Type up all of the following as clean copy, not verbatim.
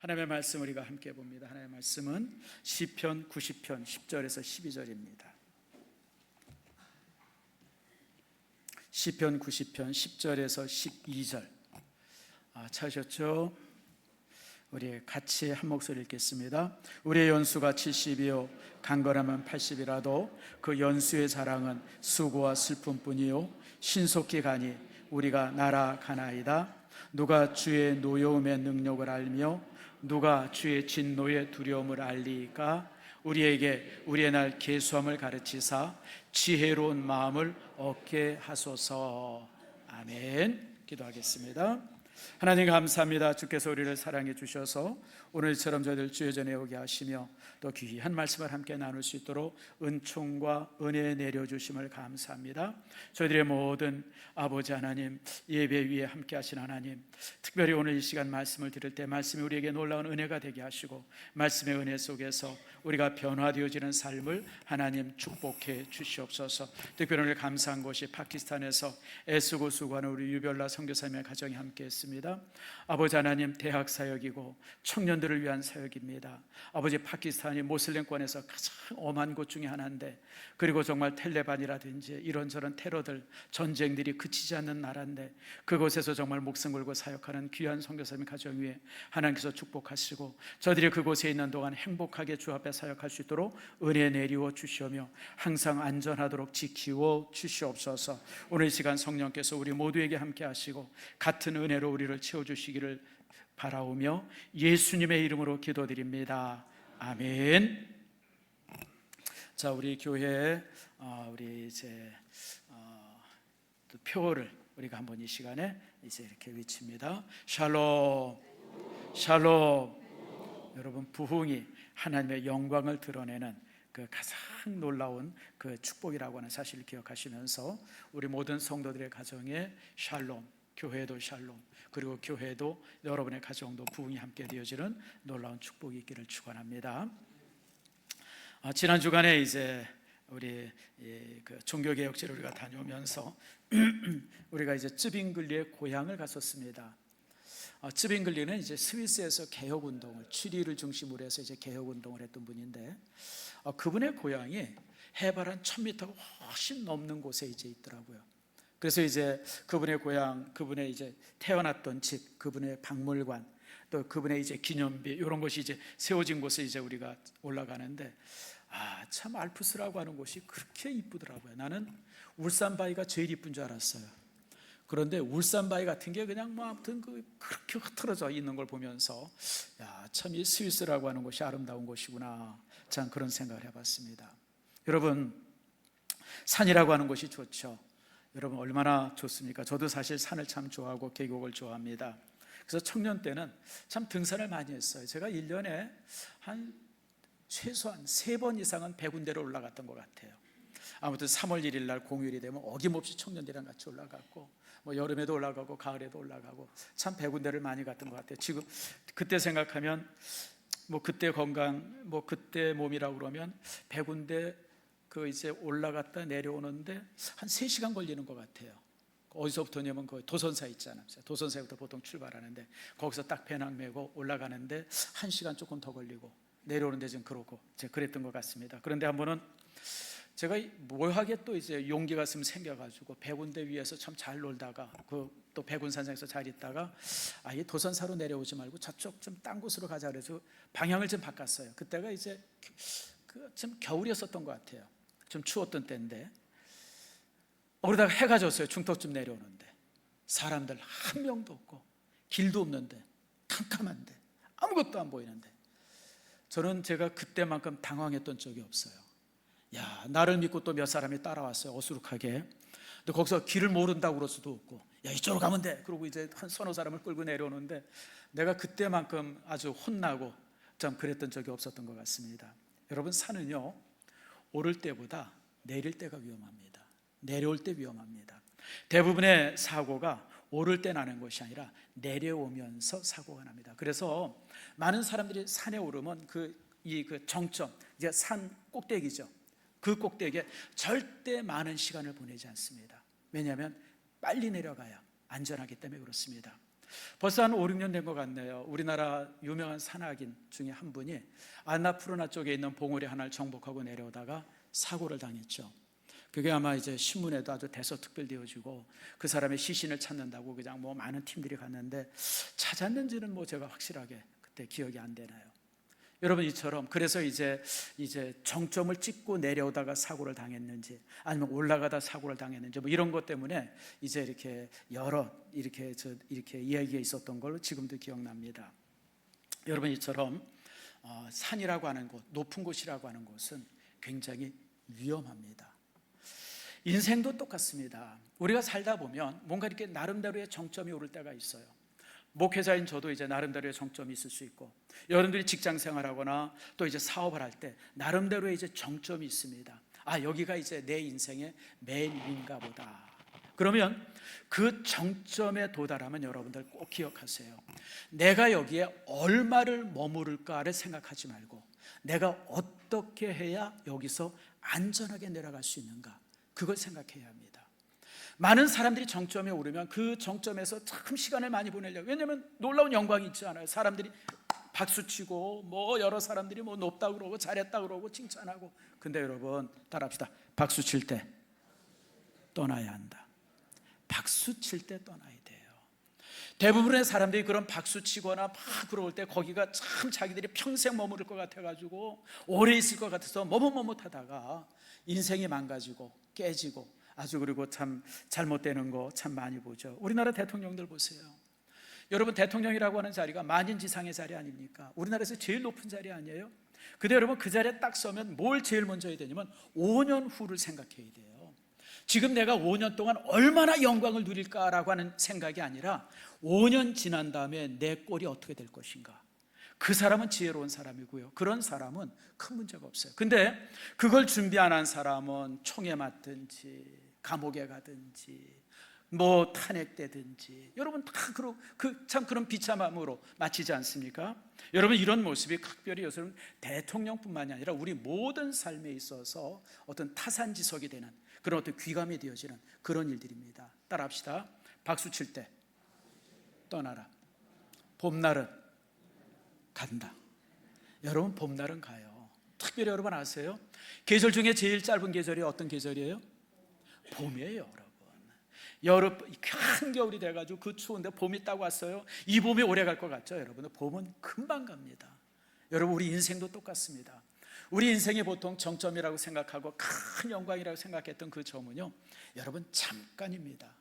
하나님의 말씀 우리가 함께 봅니다. 하나님의 말씀은 시편 90편 10절에서 12절입니다. 시편 90편 10절에서 12절 찾으셨죠? 우리 같이 한 목소리 읽겠습니다. 우리의 연수가 70이요 강건하면 80이라도 그 연수의 자랑은 수고와 슬픔뿐이요 신속히 가니 우리가 날아가나이다. 누가 주의 노여움의 능력을 알며 누가 주의 진노의 두려움을 알리까? 우리에게 우리의 날 계수함을 가르치사 지혜로운 마음을 얻게 하소서. 아멘. 기도하겠습니다. 하나님 감사합니다. 주께서 우리를 사랑해 주셔서 오늘처럼 저희들 주의 전에 오게 하시며 또 귀한 말씀을 함께 나눌 수 있도록 은총과 은혜 내려주심을 감사합니다. 저희들의 모든 아버지 하나님, 예배 위에 함께 하신 하나님, 특별히 오늘 이 시간 말씀을 들을 때 말씀이 우리에게 놀라운 은혜가 되게 하시고 말씀의 은혜 속에서 우리가 변화되어지는 삶을 하나님 축복해 주시옵소서. 특별히 오늘 감사한 것이 파키스탄에서 애쓰고 수고하는 우리 유별나 선교사님의 가정이 함께 했습니다. 아버지 하나님, 대학 사역이고 청년들을 위한 사역입니다. 아버지, 파키스탄이 모슬렘권에서 가장 엄한 곳 중에 하나인데, 그리고 정말 텔레반이라든지 이런저런 테러들, 전쟁들이 그치지 않는 나라인데 그곳에서 정말 목숨 걸고 사역하는 귀한 선교사님 가정 위에 하나님께서 축복하시고 저들이 그곳에 있는 동안 행복하게 주 앞에 사역할 수 있도록 은혜 내리워 주시오며 항상 안전하도록 지키워 주시옵소서. 오늘 이 시간 성령께서 우리 모두에게 함께 하시고 같은 은혜로 우리를 채워주시기를 바라오며 예수님의 이름으로 기도드립니다. 아멘. 자, 우리 교회 우리 이제 표를 우리가 한번 이 시간에 이제 이렇게 외칩니다. 샬롬, 샬롬. 여러분, 부흥이 하나님의 영광을 드러내는 그 가장 놀라운 그 축복이라고 하는 사실을 기억하시면서 우리 모든 성도들의 가정에 샬롬, 교회도 샬롬, 그리고 교회도 여러분의 가정도 부흥이 함께 되어지는 놀라운 축복이 있기를 축원합니다. 지난 주간에 이제 우리 그 종교개혁지를 우리가 다녀오면서 우리가 이제 쯔빙글리의 고향을 갔었습니다. 쯔빙글리는 이제 스위스에서 개혁운동을, 취리를 중심으로 해서 이제 개혁운동을 했던 분인데 그분의 고향이 해발 한 1000m가 훨씬 넘는 곳에 이제 있더라고요. 그래서 이제 그분의 고향, 그분의 이제 태어났던 집, 그분의 박물관, 또 그분의 이제 기념비 이런 것이 이제 세워진 곳에 이제 우리가 올라가는데 참 알프스라고 하는 곳이 그렇게 이쁘더라고요. 나는 울산바위가 제일 이쁜 줄 알았어요. 그런데 울산바위 같은 게 그냥 뭐 아무튼 그렇게 흐트러져 있는 걸 보면서 참 이 스위스라고 하는 곳이 아름다운 곳이구나, 참 그런 생각을 해봤습니다. 여러분, 산이라고 하는 곳이 좋죠. 여러분, 얼마나 좋습니까? 저도 사실 산을 참 좋아하고 계곡을 좋아합니다. 그래서 청년 때는 참 등산을 많이 했어요. 제가 1년에 한 최소한 3번 이상은 100군데로 올라갔던 것 같아요. 아무튼 3월 1일 날 공휴일이 되면 어김없이 청년들이랑 같이 올라갔고, 뭐 여름에도 올라가고 가을에도 올라가고 참 100군데를 많이 갔던 것 같아요. 지금 그때 생각하면 뭐 그때 건강, 뭐 그때 몸이라고 그러면 100군데 그 이제 올라갔다 내려오는데 한 3시간 걸리는 것 같아요. 어디서부터냐면 그 도선사 있잖아요. 도선사부터 보통 출발하는데 거기서 딱 배낭 메고 올라가는데 1시간 조금 더 걸리고 내려오는데 좀 그렇고 제가 그랬던 것 같습니다. 그런데 한 번은 제가 묘하게 또 이제 용기가 좀 생겨가지고 백운대 위에서 참 잘 놀다가 또 백운산장에서 잘 있다가 이 도선사로 내려오지 말고 저쪽 좀 딴 곳으로 가자 그래서 방향을 좀 바꿨어요. 그때가 이제 좀 겨울이었었던 것 같아요. 좀 추웠던 때인데 그러다가 해가 졌어요. 중턱쯤 내려오는데 사람들 한 명도 없고 길도 없는데 캄캄한데 아무것도 안 보이는데 저는 제가 그때만큼 당황했던 적이 없어요. 나를 믿고 또 몇 사람이 따라왔어요. 어수룩하게. 근데 거기서 길을 모른다고 그럴 수도 없고 이쪽으로 가면 돼. 그러고 이제 한 서너 사람을 끌고 내려오는데 내가 그때만큼 아주 혼나고 참 그랬던 적이 없었던 것 같습니다. 여러분, 산은요 오를 때보다 내릴 때가 위험합니다. 내려올 때 위험합니다. 대부분의 사고가 오를 때 나는 것이 아니라 내려오면서 사고가 납니다. 그래서 많은 사람들이 산에 오르면 그 정점, 이제 산 꼭대기죠. 그 꼭대기에 절대 많은 시간을 보내지 않습니다. 왜냐하면 빨리 내려가야 안전하기 때문에 그렇습니다. 벌써 한 5, 6년 된 것 같네요. 우리나라 유명한 산악인 중에 한 분이 안나푸르나 쪽에 있는 봉우리 하나를 정복하고 내려오다가 사고를 당했죠. 그게 아마 이제 신문에도 아주 대서특별되어지고 그 사람의 시신을 찾는다고 그냥 뭐 많은 팀들이 갔는데 찾았는지는 뭐 제가 확실하게 그때 기억이 안 되나요. 여러분, 이처럼 그래서 이제 정점을 찍고 내려오다가 사고를 당했는지 아니면 올라가다 사고를 당했는지 뭐 이런 것 때문에 이제 이렇게 여러 이렇게 이야기가 있었던 걸로 지금도 기억납니다. 여러분, 이처럼 산이라고 하는 곳, 높은 곳이라고 하는 곳은 굉장히 위험합니다. 인생도 똑같습니다. 우리가 살다 보면 뭔가 이렇게 나름대로의 정점이 오를 때가 있어요. 목회자인 저도 이제 나름대로의 정점이 있을 수 있고, 여러분들이 직장 생활하거나 또 이제 사업을 할 때 나름대로의 이제 정점이 있습니다. 아, 여기가 이제 내 인생의 맨 위인가 보다. 그러면 그 정점에 도달하면 여러분들 꼭 기억하세요. 내가 여기에 얼마를 머무를까를 생각하지 말고 내가 어떻게 해야 여기서 안전하게 내려갈 수 있는가, 그걸 생각해야 합니다. 많은 사람들이 정점에 오르면 그 정점에서 참 시간을 많이 보내려고, 왜냐하면 놀라운 영광이 있지 않아요. 사람들이 박수치고 뭐 여러 사람들이 뭐 높다 그러고 잘했다 그러고 칭찬하고. 근데 여러분 따라합시다. 박수칠 때 떠나야 한다. 박수칠 때 떠나야 돼요. 대부분의 사람들이 그런 박수치거나 막 그럴 때 거기가 참 자기들이 평생 머무를 것 같아가지고 오래 있을 것 같아서 머뭇머뭇하다가 인생이 망가지고 깨지고 아주, 그리고 참 잘못되는 거 참 많이 보죠. 우리나라 대통령들 보세요. 여러분, 대통령이라고 하는 자리가 만인지상의 자리 아닙니까? 우리나라에서 제일 높은 자리 아니에요? 근데 여러분, 그 자리에 딱 서면 뭘 제일 먼저 해야 되냐면 5년 후를 생각해야 돼요. 지금 내가 5년 동안 얼마나 영광을 누릴까라고 하는 생각이 아니라 5년 지난 다음에 내 꼴이 어떻게 될 것인가. 그 사람은 지혜로운 사람이고요, 그런 사람은 큰 문제가 없어요. 근데 그걸 준비 안 한 사람은 총에 맞든지 감옥에 가든지 뭐 탄핵되든지, 여러분 다 참 그런 비참함으로 마치지 않습니까? 여러분, 이런 모습이 각별히 요즘 대통령뿐만이 아니라 우리 모든 삶에 있어서 어떤 타산지석이 되는 그런 어떤 귀감이 되어지는 그런 일들입니다. 따라합시다. 박수 칠 때 떠나라. 봄날은 간다. 여러분, 봄날은 가요. 특별히 여러분 아세요? 계절 중에 제일 짧은 계절이 어떤 계절이에요? 봄이에요, 여러분. 한겨울이 돼가지고 그 추운데 봄이 딱 왔어요. 이 봄이 오래 갈 것 같죠? 여러분, 봄은 금방 갑니다. 여러분, 우리 인생도 똑같습니다. 우리 인생이 보통 정점이라고 생각하고 큰 영광이라고 생각했던 그 점은요, 여러분, 잠깐입니다.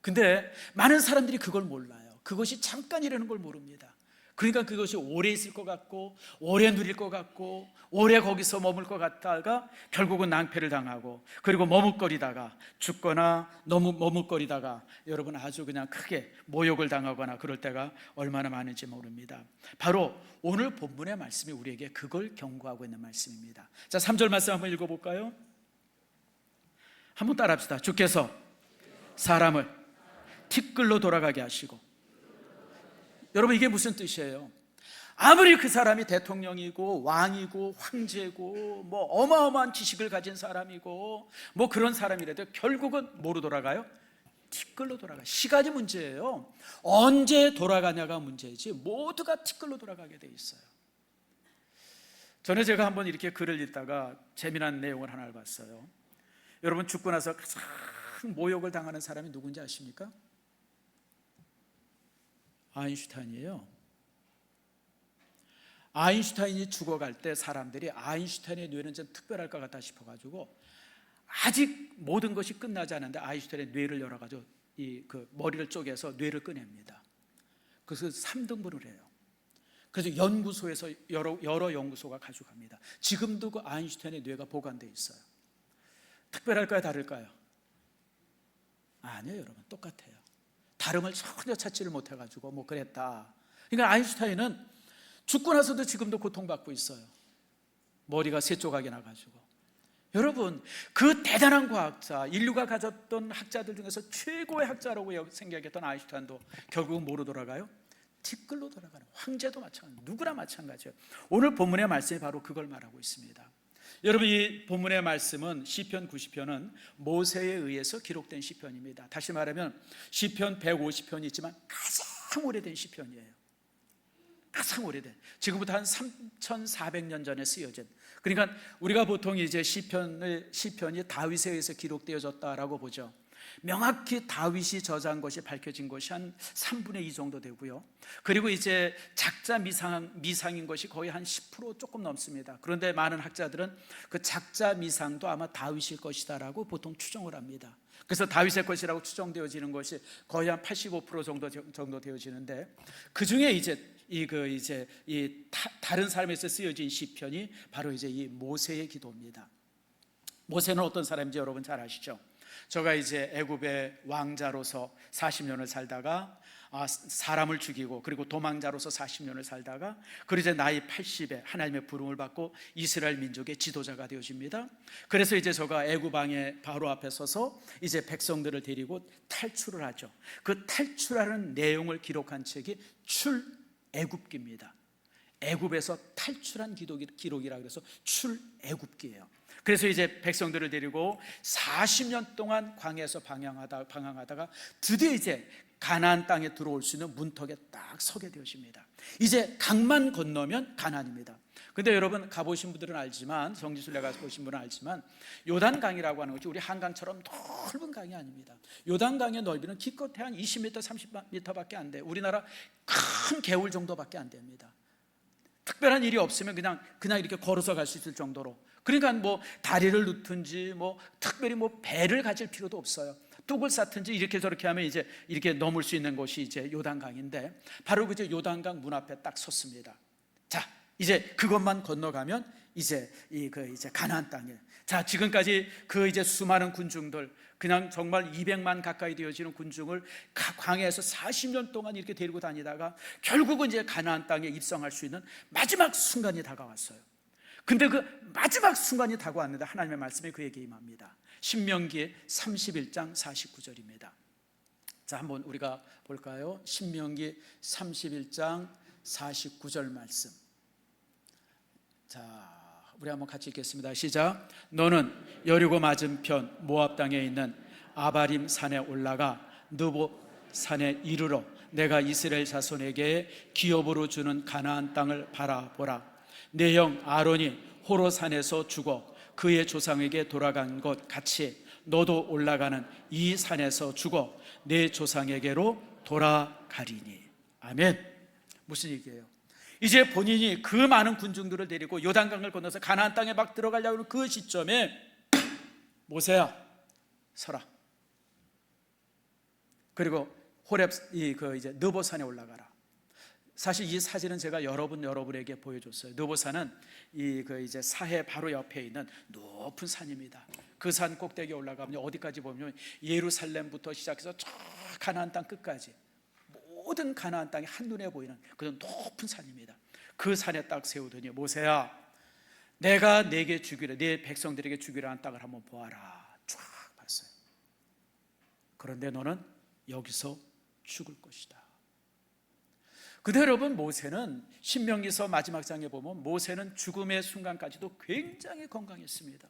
근데 많은 사람들이 그걸 몰라요. 그것이 잠깐이라는 걸 모릅니다. 그러니까 그것이 오래 있을 것 같고 오래 누릴 것 같고 오래 거기서 머물 것 같다가 결국은 낭패를 당하고, 그리고 머뭇거리다가 죽거나 너무 머뭇거리다가 여러분 아주 그냥 크게 모욕을 당하거나 그럴 때가 얼마나 많은지 모릅니다. 바로 오늘 본문의 말씀이 우리에게 그걸 경고하고 있는 말씀입니다. 자, 3절 말씀 한번 읽어볼까요? 한번 따라합시다. 주께서 사람을 티끌로 돌아가게 하시고. 여러분, 이게 무슨 뜻이에요? 아무리 그 사람이 대통령이고 왕이고 황제고 뭐 어마어마한 지식을 가진 사람이고 뭐 그런 사람이라도 결국은 뭐로 돌아가요? 티끌로 돌아가요. 시간이 문제예요. 언제 돌아가냐가 문제이지 모두가 티끌로 돌아가게 돼 있어요. 전에 제가 한번 이렇게 글을 읽다가 재미난 내용을 하나를 봤어요. 여러분, 죽고 나서 가장 모욕을 당하는 사람이 누군지 아십니까? 아인슈타인이에요. 아인슈타인이 죽어갈 때 사람들이 아인슈타인의 뇌는 좀 특별할 것 같다 싶어가지고 아직 모든 것이 끝나지 않은데 아인슈타인의 뇌를 열어가지고 그 머리를 쪼개서 뇌를 꺼냅니다. 그래서 3등분을 해요. 그래서 연구소에서 여러 연구소가 가져갑니다. 지금도 그 아인슈타인의 뇌가 보관되어 있어요. 특별할까요, 다를까요? 아니에요, 여러분, 똑같아요. 다름을 전혀 찾지를 못해가지고 뭐 그랬다. 그러니까 아인슈타인은 죽고 나서도 지금도 고통받고 있어요. 머리가 세 조각이 나가지고. 여러분, 그 대단한 과학자, 인류가 가졌던 학자들 중에서 최고의 학자라고 생각했던 아인슈타인도 결국은 뭐로 돌아가요? 티끌로 돌아가는, 황제도 마찬가지, 누구나 마찬가지예요. 오늘 본문의 말씀이 바로 그걸 말하고 있습니다. 여러분, 이 본문의 말씀은 시편 90편은 모세에 의해서 기록된 시편입니다. 다시 말하면 시편 150편이 있지만 가장 가장 오래된 시편이에요. 가장 오래된, 지금부터 한 3,400년 전에 쓰여진, 그러니까 우리가 보통 이제 시편이 다윗에 의해서 기록되어졌다라고 보죠. 명확히 다윗이 저자한 것이 밝혀진 것이 한 3분의 2 정도 되고요. 그리고 이제 작자 미상인 것이 거의 한 10% 조금 넘습니다. 그런데 많은 학자들은 그 작자 미상도 아마 다윗일 것이다라고 보통 추정을 합니다. 그래서 다윗의 것이라고 추정되어지는 것이 거의 한 85% 정도 되어지는데, 그 중에 이제 다른 사람에서 쓰여진 시편이 바로 이제 이 모세의 기도입니다. 모세는 어떤 사람인지 여러분 잘 아시죠? 저가 이제 애굽의 왕자로서 40년을 살다가 사람을 죽이고, 그리고 도망자로서 40년을 살다가, 그리고 이제 나이 80에 하나님의 부름을 받고 이스라엘 민족의 지도자가 되어집니다. 그래서 이제 저가 애굽 왕의 바로 앞에 서서 이제 백성들을 데리고 탈출을 하죠. 그 탈출하는 내용을 기록한 책이 출애굽기입니다. 애굽에서 탈출한 기록이라 그래서 출애굽기예요. 그래서 이제 백성들을 데리고 40년 동안 광야에서 방황하다가 드디어 이제 가나안 땅에 들어올 수 있는 문턱에 딱 서게 되어집니다. 이제 강만 건너면 가나안입니다. 근데 여러분 가보신 분들은 알지만, 성지순례 가보신 분은 알지만, 요단강이라고 하는 것이 우리 한강처럼 넓은 강이 아닙니다. 요단강의 넓이는 기껏해 한 20m, 30m밖에 안 돼요. 우리나라 큰 개울 정도밖에 안 됩니다. 특별한 일이 없으면 그냥 이렇게 걸어서 갈 수 있을 정도로. 그러니까 뭐 다리를 놓든지 뭐 특별히 뭐 배를 가질 필요도 없어요. 뚝을 쌓든지 이렇게 저렇게 하면 이제 이렇게 넘을 수 있는 곳이 이제 요단강인데, 바로 그 요단강 문 앞에 딱 섰습니다. 자, 이제 그것만 건너가면 이제 이제 가나안 땅에. 자, 지금까지 그 이제 수많은 군중들, 그냥 정말 200만 가까이 되어지는 군중을 광야에서 40년 동안 이렇게 데리고 다니다가 결국은 이제 가나안 땅에 입성할 수 있는 마지막 순간이 다가왔어요. 근데 그 마지막 순간이 다가왔는데 하나님의 말씀이 그에게 임합니다. 신명기 31장 49절입니다. 자, 한번 우리가 볼까요? 신명기 31장 49절 말씀. 자, 우리 한번 같이 읽겠습니다. 시작. 너는 여리고 맞은편 모압 땅에 있는 아바림 산에 올라가 느보 산에 이르러 내가 이스라엘 자손에게 기업으로 주는 가나안 땅을 바라보라. 내 형 아론이 호로산에서 죽어 그의 조상에게 돌아간 것 같이 너도 올라가는 이 산에서 죽어 내 조상에게로 돌아가리니. 아멘. 무슨 얘기예요? 이제 본인이 그 많은 군중들을 데리고 요단강을 건너서 가나안 땅에 막 들어가려고 하는 그 시점에 모세야 서라. 그리고 호렙 이제 느보산에 올라가라. 사실 이 사진은 제가 여러분에게 보여줬어요. 느보산은 이제 사해 바로 옆에 있는 높은 산입니다. 그 산 꼭대기에 올라가면 어디까지 보면 예루살렘부터 시작해서 저 가나안 땅 끝까지 모든 가나안 땅이 한눈에 보이는 그런 높은 산입니다. 그 산에 딱 세우더니 모세야, 내가 내게 주기로, 내 백성들에게 주기로 한 땅을 한번 보아라. 쫙 봤어요. 그런데 너는 여기서 죽을 것이다. 근데 여러분, 모세는 신명기서 마지막 장에 보면 모세는 죽음의 순간까지도 굉장히 건강했습니다.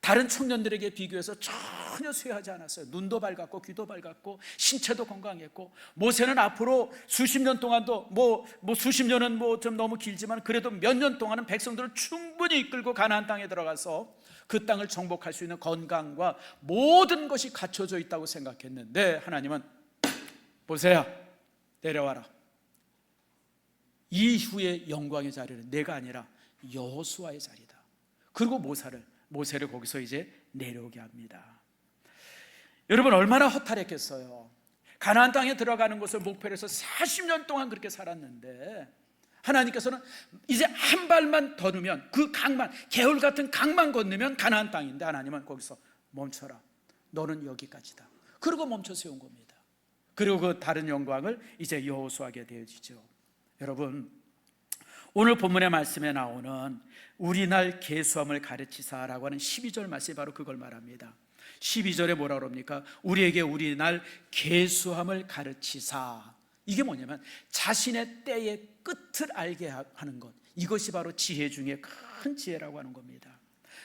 다른 청년들에게 비교해서 전혀 쇠하지 않았어요. 눈도 밝았고 귀도 밝았고 신체도 건강했고, 모세는 앞으로 수십 년 동안도 뭐 수십 년은 뭐 좀 너무 길지만 그래도 몇 년 동안은 백성들을 충분히 이끌고 가나안 땅에 들어가서 그 땅을 정복할 수 있는 건강과 모든 것이 갖춰져 있다고 생각했는데, 하나님은 모세야 내려와라. 이후의 영광의 자리는 내가 아니라 여호수아의 자리다. 그리고 모세를 거기서 이제 내려오게 합니다. 여러분, 얼마나 허탈했겠어요. 가나안 땅에 들어가는 것을 목표로 해서 40년 동안 그렇게 살았는데, 하나님께서는 이제 한 발만 더 넣으면, 그 강만, 개울 같은 강만 건너면 가나안 땅인데, 하나님은 거기서 멈춰라. 너는 여기까지다. 그리고 멈춰 세운 겁니다. 그리고 그 다른 영광을 이제 여호수아에게 되어지죠. 여러분, 오늘 본문의 말씀에 나오는 우리 날 계수함을 가르치사라고 하는 12절 말씀이 바로 그걸 말합니다. 12절에 뭐라 그럽니까? 우리에게 우리 날 계수함을 가르치사. 이게 뭐냐면 자신의 때의 끝을 알게 하는 것, 이것이 바로 지혜 중에 큰 지혜라고 하는 겁니다.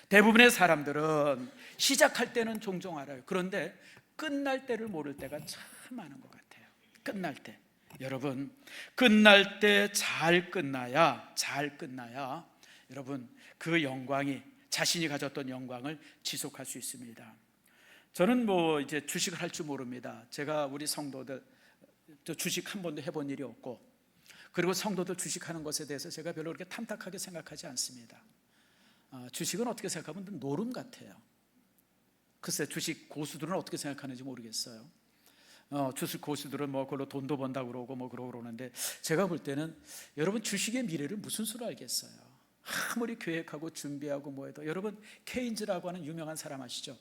대부분의 사람들은 시작할 때는 종종 알아요. 그런데 끝날 때를 모를 때가 참 많은 것 같아요. 끝날 때. 여러분, 끝날 때 잘 끝나야 여러분 그 영광이, 자신이 가졌던 영광을 지속할 수 있습니다. 저는 이제 주식을 할 줄 모릅니다. 제가 우리 성도들 주식 한 번도 해본 일이 없고, 그리고 성도들 주식하는 것에 대해서 제가 별로 그렇게 탐탁하게 생각하지 않습니다. 주식은 어떻게 생각하면 노름 같아요. 글쎄 주식 고수들은 어떻게 생각하는지 모르겠어요. 주식 고수들은 그걸로 돈도 번다고 그러고 그러고 그러는데, 제가 볼 때는 여러분 주식의 미래를 무슨 수로 알겠어요. 아무리 계획하고 준비하고 해도. 여러분 케인즈라고 하는 유명한 사람 아시죠?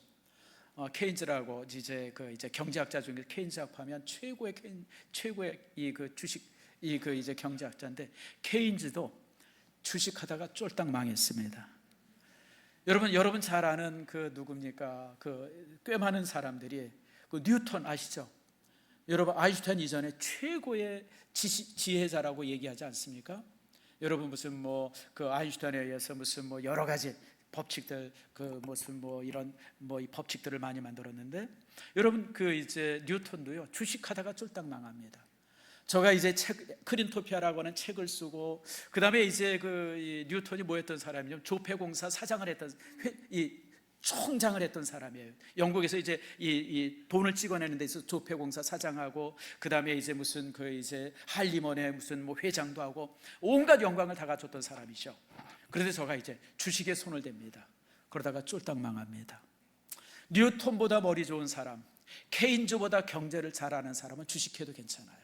케인즈라고 이제 경제학자 중에 케인즈학 하면 최고의 주식 이제 경제학자인데, 케인즈도 주식하다가 쫄딱 망했습니다. 여러분 잘 아는 누굽니까? 꽤 많은 사람들이 뉴턴 아시죠? 여러분 아인슈타인 이전에 최고의 지혜자라고 얘기하지 않습니까? 여러분 무슨 아인슈타인에 의해서 무슨 여러 가지 법칙들 이런 이 법칙들을 많이 만들었는데, 여러분 이제 뉴턴도요 주식하다가 쫄딱 망합니다. 제가 이제 크린토피아라고 하는 책을 쓰고, 그 다음에 이제 이 뉴턴이 뭐였던 사람이냐면 조폐공사 사장을 했던 총장을 했던 사람이에요. 영국에서 이제 이 돈을 찍어내는 데 있어서 조폐공사 사장하고, 그 다음에 이제 무슨 이제 할리먼의 무슨 회장도 하고 온갖 영광을 다 갖췄던 사람이죠. 그런데 제가 이제 주식에 손을 댑니다. 그러다가 쫄딱 망합니다. 뉴턴보다 머리 좋은 사람, 케인즈보다 경제를 잘 아는 사람은 주식해도 괜찮아요.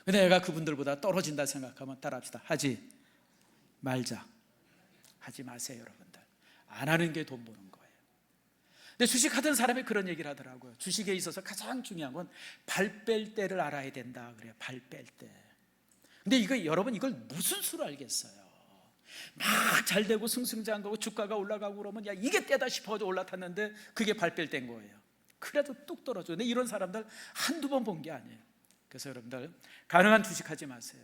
근데 내가 그분들보다 떨어진다 생각하면 따라합시다. 하지 말자. 하지 마세요, 여러분들. 안 하는 게 돈 버는 거예요. 근데 주식하던 사람이 그런 얘기를 하더라고요. 주식에 있어서 가장 중요한 건 발 뺄 때를 알아야 된다 그래요. 발 뺄 때. 근데 여러분 이걸 무슨 수로 알겠어요? 막 잘 되고 승승장구하고 주가가 올라가고 그러면 이게 때다 싶어서 올라탔는데 그게 발 뺄 때인 거예요. 그래도 뚝 떨어져. 근데 이런 사람들 한두 번 본 게 아니에요. 그래서 여러분들 가능한 주식하지 마세요.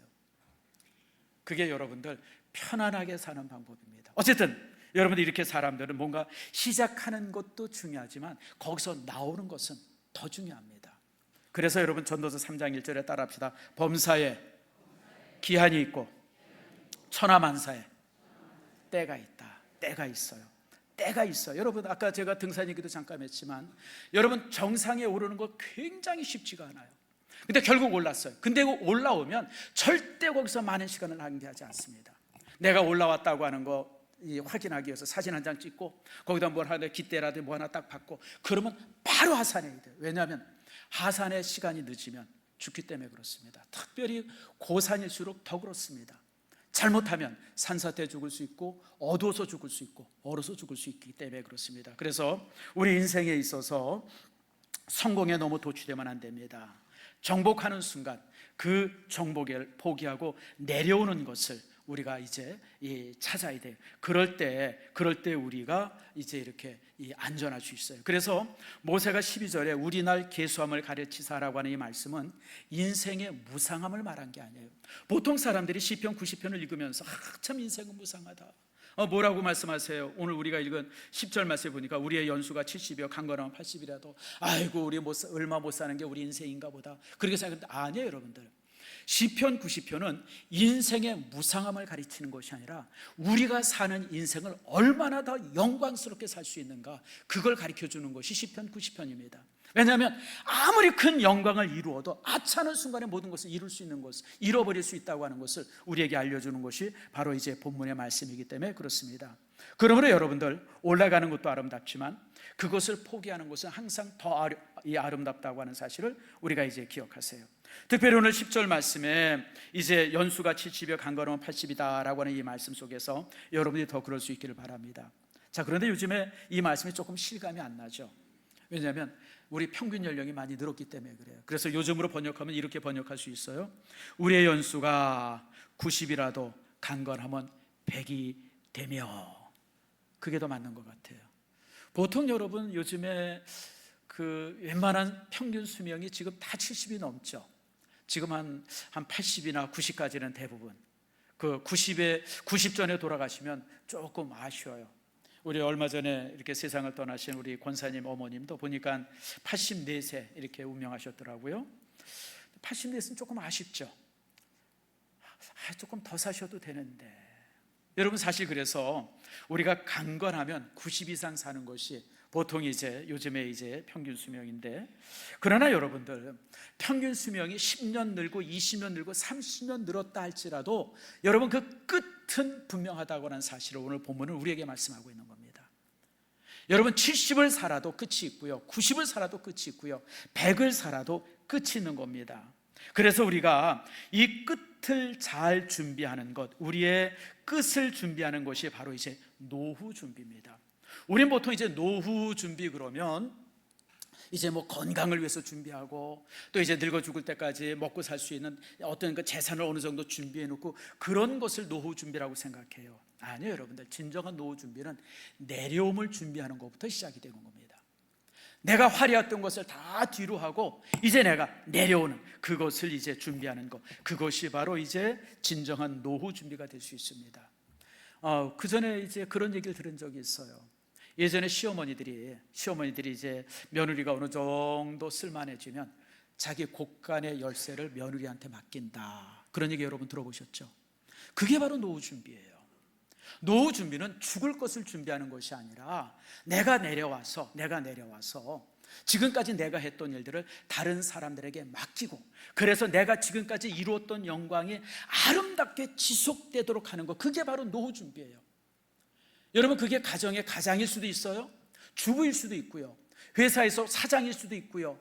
그게 여러분들 편안하게 사는 방법입니다. 어쨌든 여러분들 이렇게 사람들은 뭔가 시작하는 것도 중요하지만 거기서 나오는 것은 더 중요합니다. 그래서 여러분 전도서 3장 1절에 따라합시다. 범사에 기한이 있고 천하만사에 때가 있다. 때가 있어요. 때가 있어요. 여러분 아까 제가 등산 얘기도 잠깐 했지만, 여러분 정상에 오르는 거 굉장히 쉽지가 않아요. 근데 결국 올랐어요. 근데 올라오면 절대 거기서 많은 시간을 낭비하지 않습니다. 내가 올라왔다고 하는 거 확인하기 위해서 사진 한 장 찍고 거기다 뭘 하나 깃대라든지 뭐 하나 딱 받고 그러면 바로 하산해야 돼요. 왜냐하면 하산의 시간이 늦으면 죽기 때문에 그렇습니다. 특별히 고산일수록 더 그렇습니다. 잘못하면 산사태 죽을 수 있고, 어두워서 죽을 수 있고, 얼어서 죽을 수 있기 때문에 그렇습니다. 그래서 우리 인생에 있어서 성공에 너무 도취되면 안 됩니다. 정복하는 순간 그 정복을 포기하고 내려오는 것을 우리가 이제 찾아야 돼요. 그럴 때 우리가 이제 이렇게 안전할 수 있어요. 그래서 모세가 12절에 우리 날 계수함을 가르치사라고 하는 이 말씀은 인생의 무상함을 말한 게 아니에요. 보통 사람들이 시편 90편을 읽으면서 참 인생은 무상하다. 뭐라고 말씀하세요? 오늘 우리가 읽은 10절 말씀에 보니까 우리의 연수가 70이요 강건하면 80이라도 아이고 우리 얼마 못 사는 게 우리 인생인가 보다 그렇게 생각하는데, 아니에요. 여러분들 시편 90편은 인생의 무상함을 가르치는 것이 아니라 우리가 사는 인생을 얼마나 더 영광스럽게 살 수 있는가, 그걸 가르쳐주는 것이 시편 90편입니다 왜냐하면 아무리 큰 영광을 이루어도 아차하는 순간에 모든 것을 이룰 수 있는 것을 잃어버릴 수 있다고 하는 것을 우리에게 알려주는 것이 바로 이제 본문의 말씀이기 때문에 그렇습니다. 그러므로 여러분들 올라가는 것도 아름답지만 그것을 포기하는 것은 항상 더 아름답다고 하는 사실을 우리가 이제 기억하세요. 특별히 오늘 10절 말씀에 이제 연수가 70이요 강건하면 80이다 라고 하는 이 말씀 속에서 여러분이 더 그럴 수 있기를 바랍니다. 자, 그런데 요즘에 이 말씀이 조금 실감이 안 나죠. 왜냐하면 우리 평균 연령이 많이 늘었기 때문에 그래요. 그래서 요즘으로 번역하면 이렇게 번역할 수 있어요. 우리의 연수가 90이라도 강건하면 100이 되며. 그게 더 맞는 것 같아요. 보통 여러분 요즘에 웬만한 평균 수명이 지금 다 70이 넘죠. 지금 한 80이나 90까지는 대부분. 90 전에 돌아가시면 조금 아쉬워요. 우리 얼마 전에 이렇게 세상을 떠나신 우리 권사님 어머님도 보니까 84세 이렇게 운명하셨더라고요. 80대에서는 조금 아쉽죠. 조금 더 사셔도 되는데. 여러분, 사실 그래서 우리가 강건하면 90 이상 사는 것이 보통 이제 요즘에 이제 평균 수명인데, 그러나 여러분들, 평균 수명이 10년 늘고 20년 늘고 30년 늘었다 할지라도 여러분, 그 끝은 분명하다고 하는 사실을 오늘 본문은 우리에게 말씀하고 있는 겁니다. 여러분, 70을 살아도 끝이 있고요, 90을 살아도 끝이 있고요, 100을 살아도 끝이 있는 겁니다. 그래서 우리가 이 끝을 잘 준비하는 것, 우리의 끝을 준비하는 것이 바로 이제 노후 준비입니다. 우린 보통 이제 노후 준비 그러면 이제 뭐 건강을 위해서 준비하고, 또 이제 늙어 죽을 때까지 먹고 살 수 있는 어떤 그 재산을 어느 정도 준비해 놓고, 그런 것을 노후 준비라고 생각해요. 아니요, 여러분들, 진정한 노후 준비는 내려옴을 준비하는 것부터 시작이 되는 겁니다. 내가 화려했던 것을 다 뒤로 하고 이제 내가 내려오는 그것을 이제 준비하는 것, 그것이 바로 이제 진정한 노후 준비가 될 수 있습니다. 그 전에 이제 그런 얘기를 들은 적이 있어요. 예전에 시어머니들이 이제 며느리가 어느 정도 쓸만해지면 자기 곳간의 열쇠를 며느리한테 맡긴다, 그런 얘기 여러분 들어보셨죠? 그게 바로 노후 준비예요. 노후 준비는 죽을 것을 준비하는 것이 아니라 내가 내려와서 지금까지 내가 했던 일들을 다른 사람들에게 맡기고, 그래서 내가 지금까지 이루었던 영광이 아름답게 지속되도록 하는 것, 그게 바로 노후 준비예요. 여러분, 그게 가정의 가장일 수도 있어요, 주부일 수도 있고요, 회사에서 사장일 수도 있고요,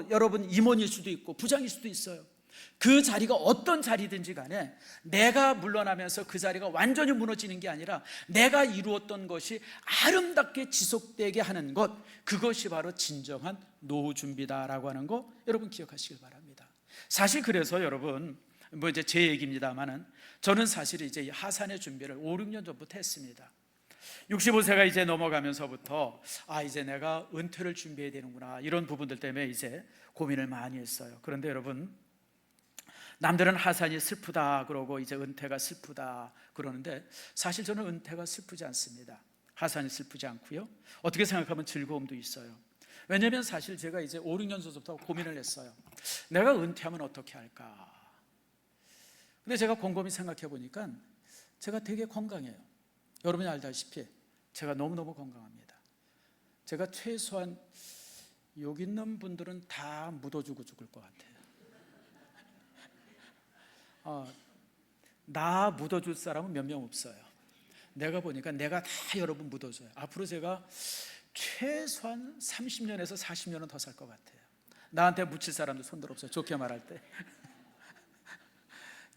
여러분 임원일 수도 있고 부장일 수도 있어요. 그 자리가 어떤 자리든지 간에 내가 물러나면서 그 자리가 완전히 무너지는 게 아니라 내가 이루었던 것이 아름답게 지속되게 하는 것, 그것이 바로 진정한 노후 준비다라고 하는 거 여러분 기억하시길 바랍니다. 사실 그래서 여러분, 이제 제 얘기입니다만은 저는 사실 이제 하산의 준비를 5, 6년 전부터 했습니다. 65세가 이제 넘어가면서부터 이제 내가 은퇴를 준비해야 되는구나, 이런 부분들 때문에 이제 고민을 많이 했어요. 그런데 여러분, 남들은 하산이 슬프다 그러고 이제 은퇴가 슬프다 그러는데, 사실 저는 은퇴가 슬프지 않습니다. 하산이 슬프지 않고요, 어떻게 생각하면 즐거움도 있어요. 왜냐하면 사실 제가 이제 5, 6년 전부터 고민을 했어요. 내가 은퇴하면 어떻게 할까? 근데 제가 곰곰이 생각해 보니까 제가 되게 건강해요. 여러분이 알다시피 제가 너무너무 건강합니다. 제가 최소한 여기 있는 분들은 다 묻어주고 죽을 것 같아요. 나 묻어줄 사람은 몇 명 없어요. 내가 보니까 내가 다 여러분 묻어줘요. 앞으로 제가 최소한 30년에서 40년은 더 살 것 같아요. 나한테 묻힐 사람도 손들 없어요, 좋게 말할 때.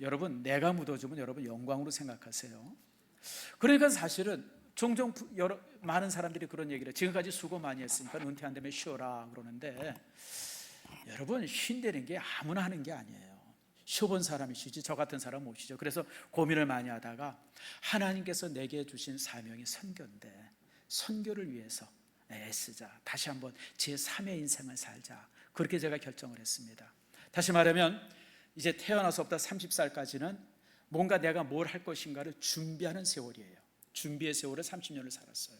여러분, 내가 묻어주면 여러분 영광으로 생각하세요. 그러니까 사실은 종종 많은 사람들이 그런 얘기를 해요. 지금까지 수고 많이 했으니까 은퇴 안 되면 쉬어라 그러는데, 여러분, 쉰다는 게 아무나 하는 게 아니에요. 쉬어본 사람이 쉬지 저 같은 사람 못 쉬죠. 그래서 고민을 많이 하다가 하나님께서 내게 주신 사명이 선교인데, 선교를 위해서 애쓰자, 다시 한번 제3의 인생을 살자, 그렇게 제가 결정을 했습니다. 다시 말하면 이제 태어나서부터 30살까지는 뭔가 내가 뭘 할 것인가를 준비하는 세월이에요. 준비의 세월을 30년을 살았어요.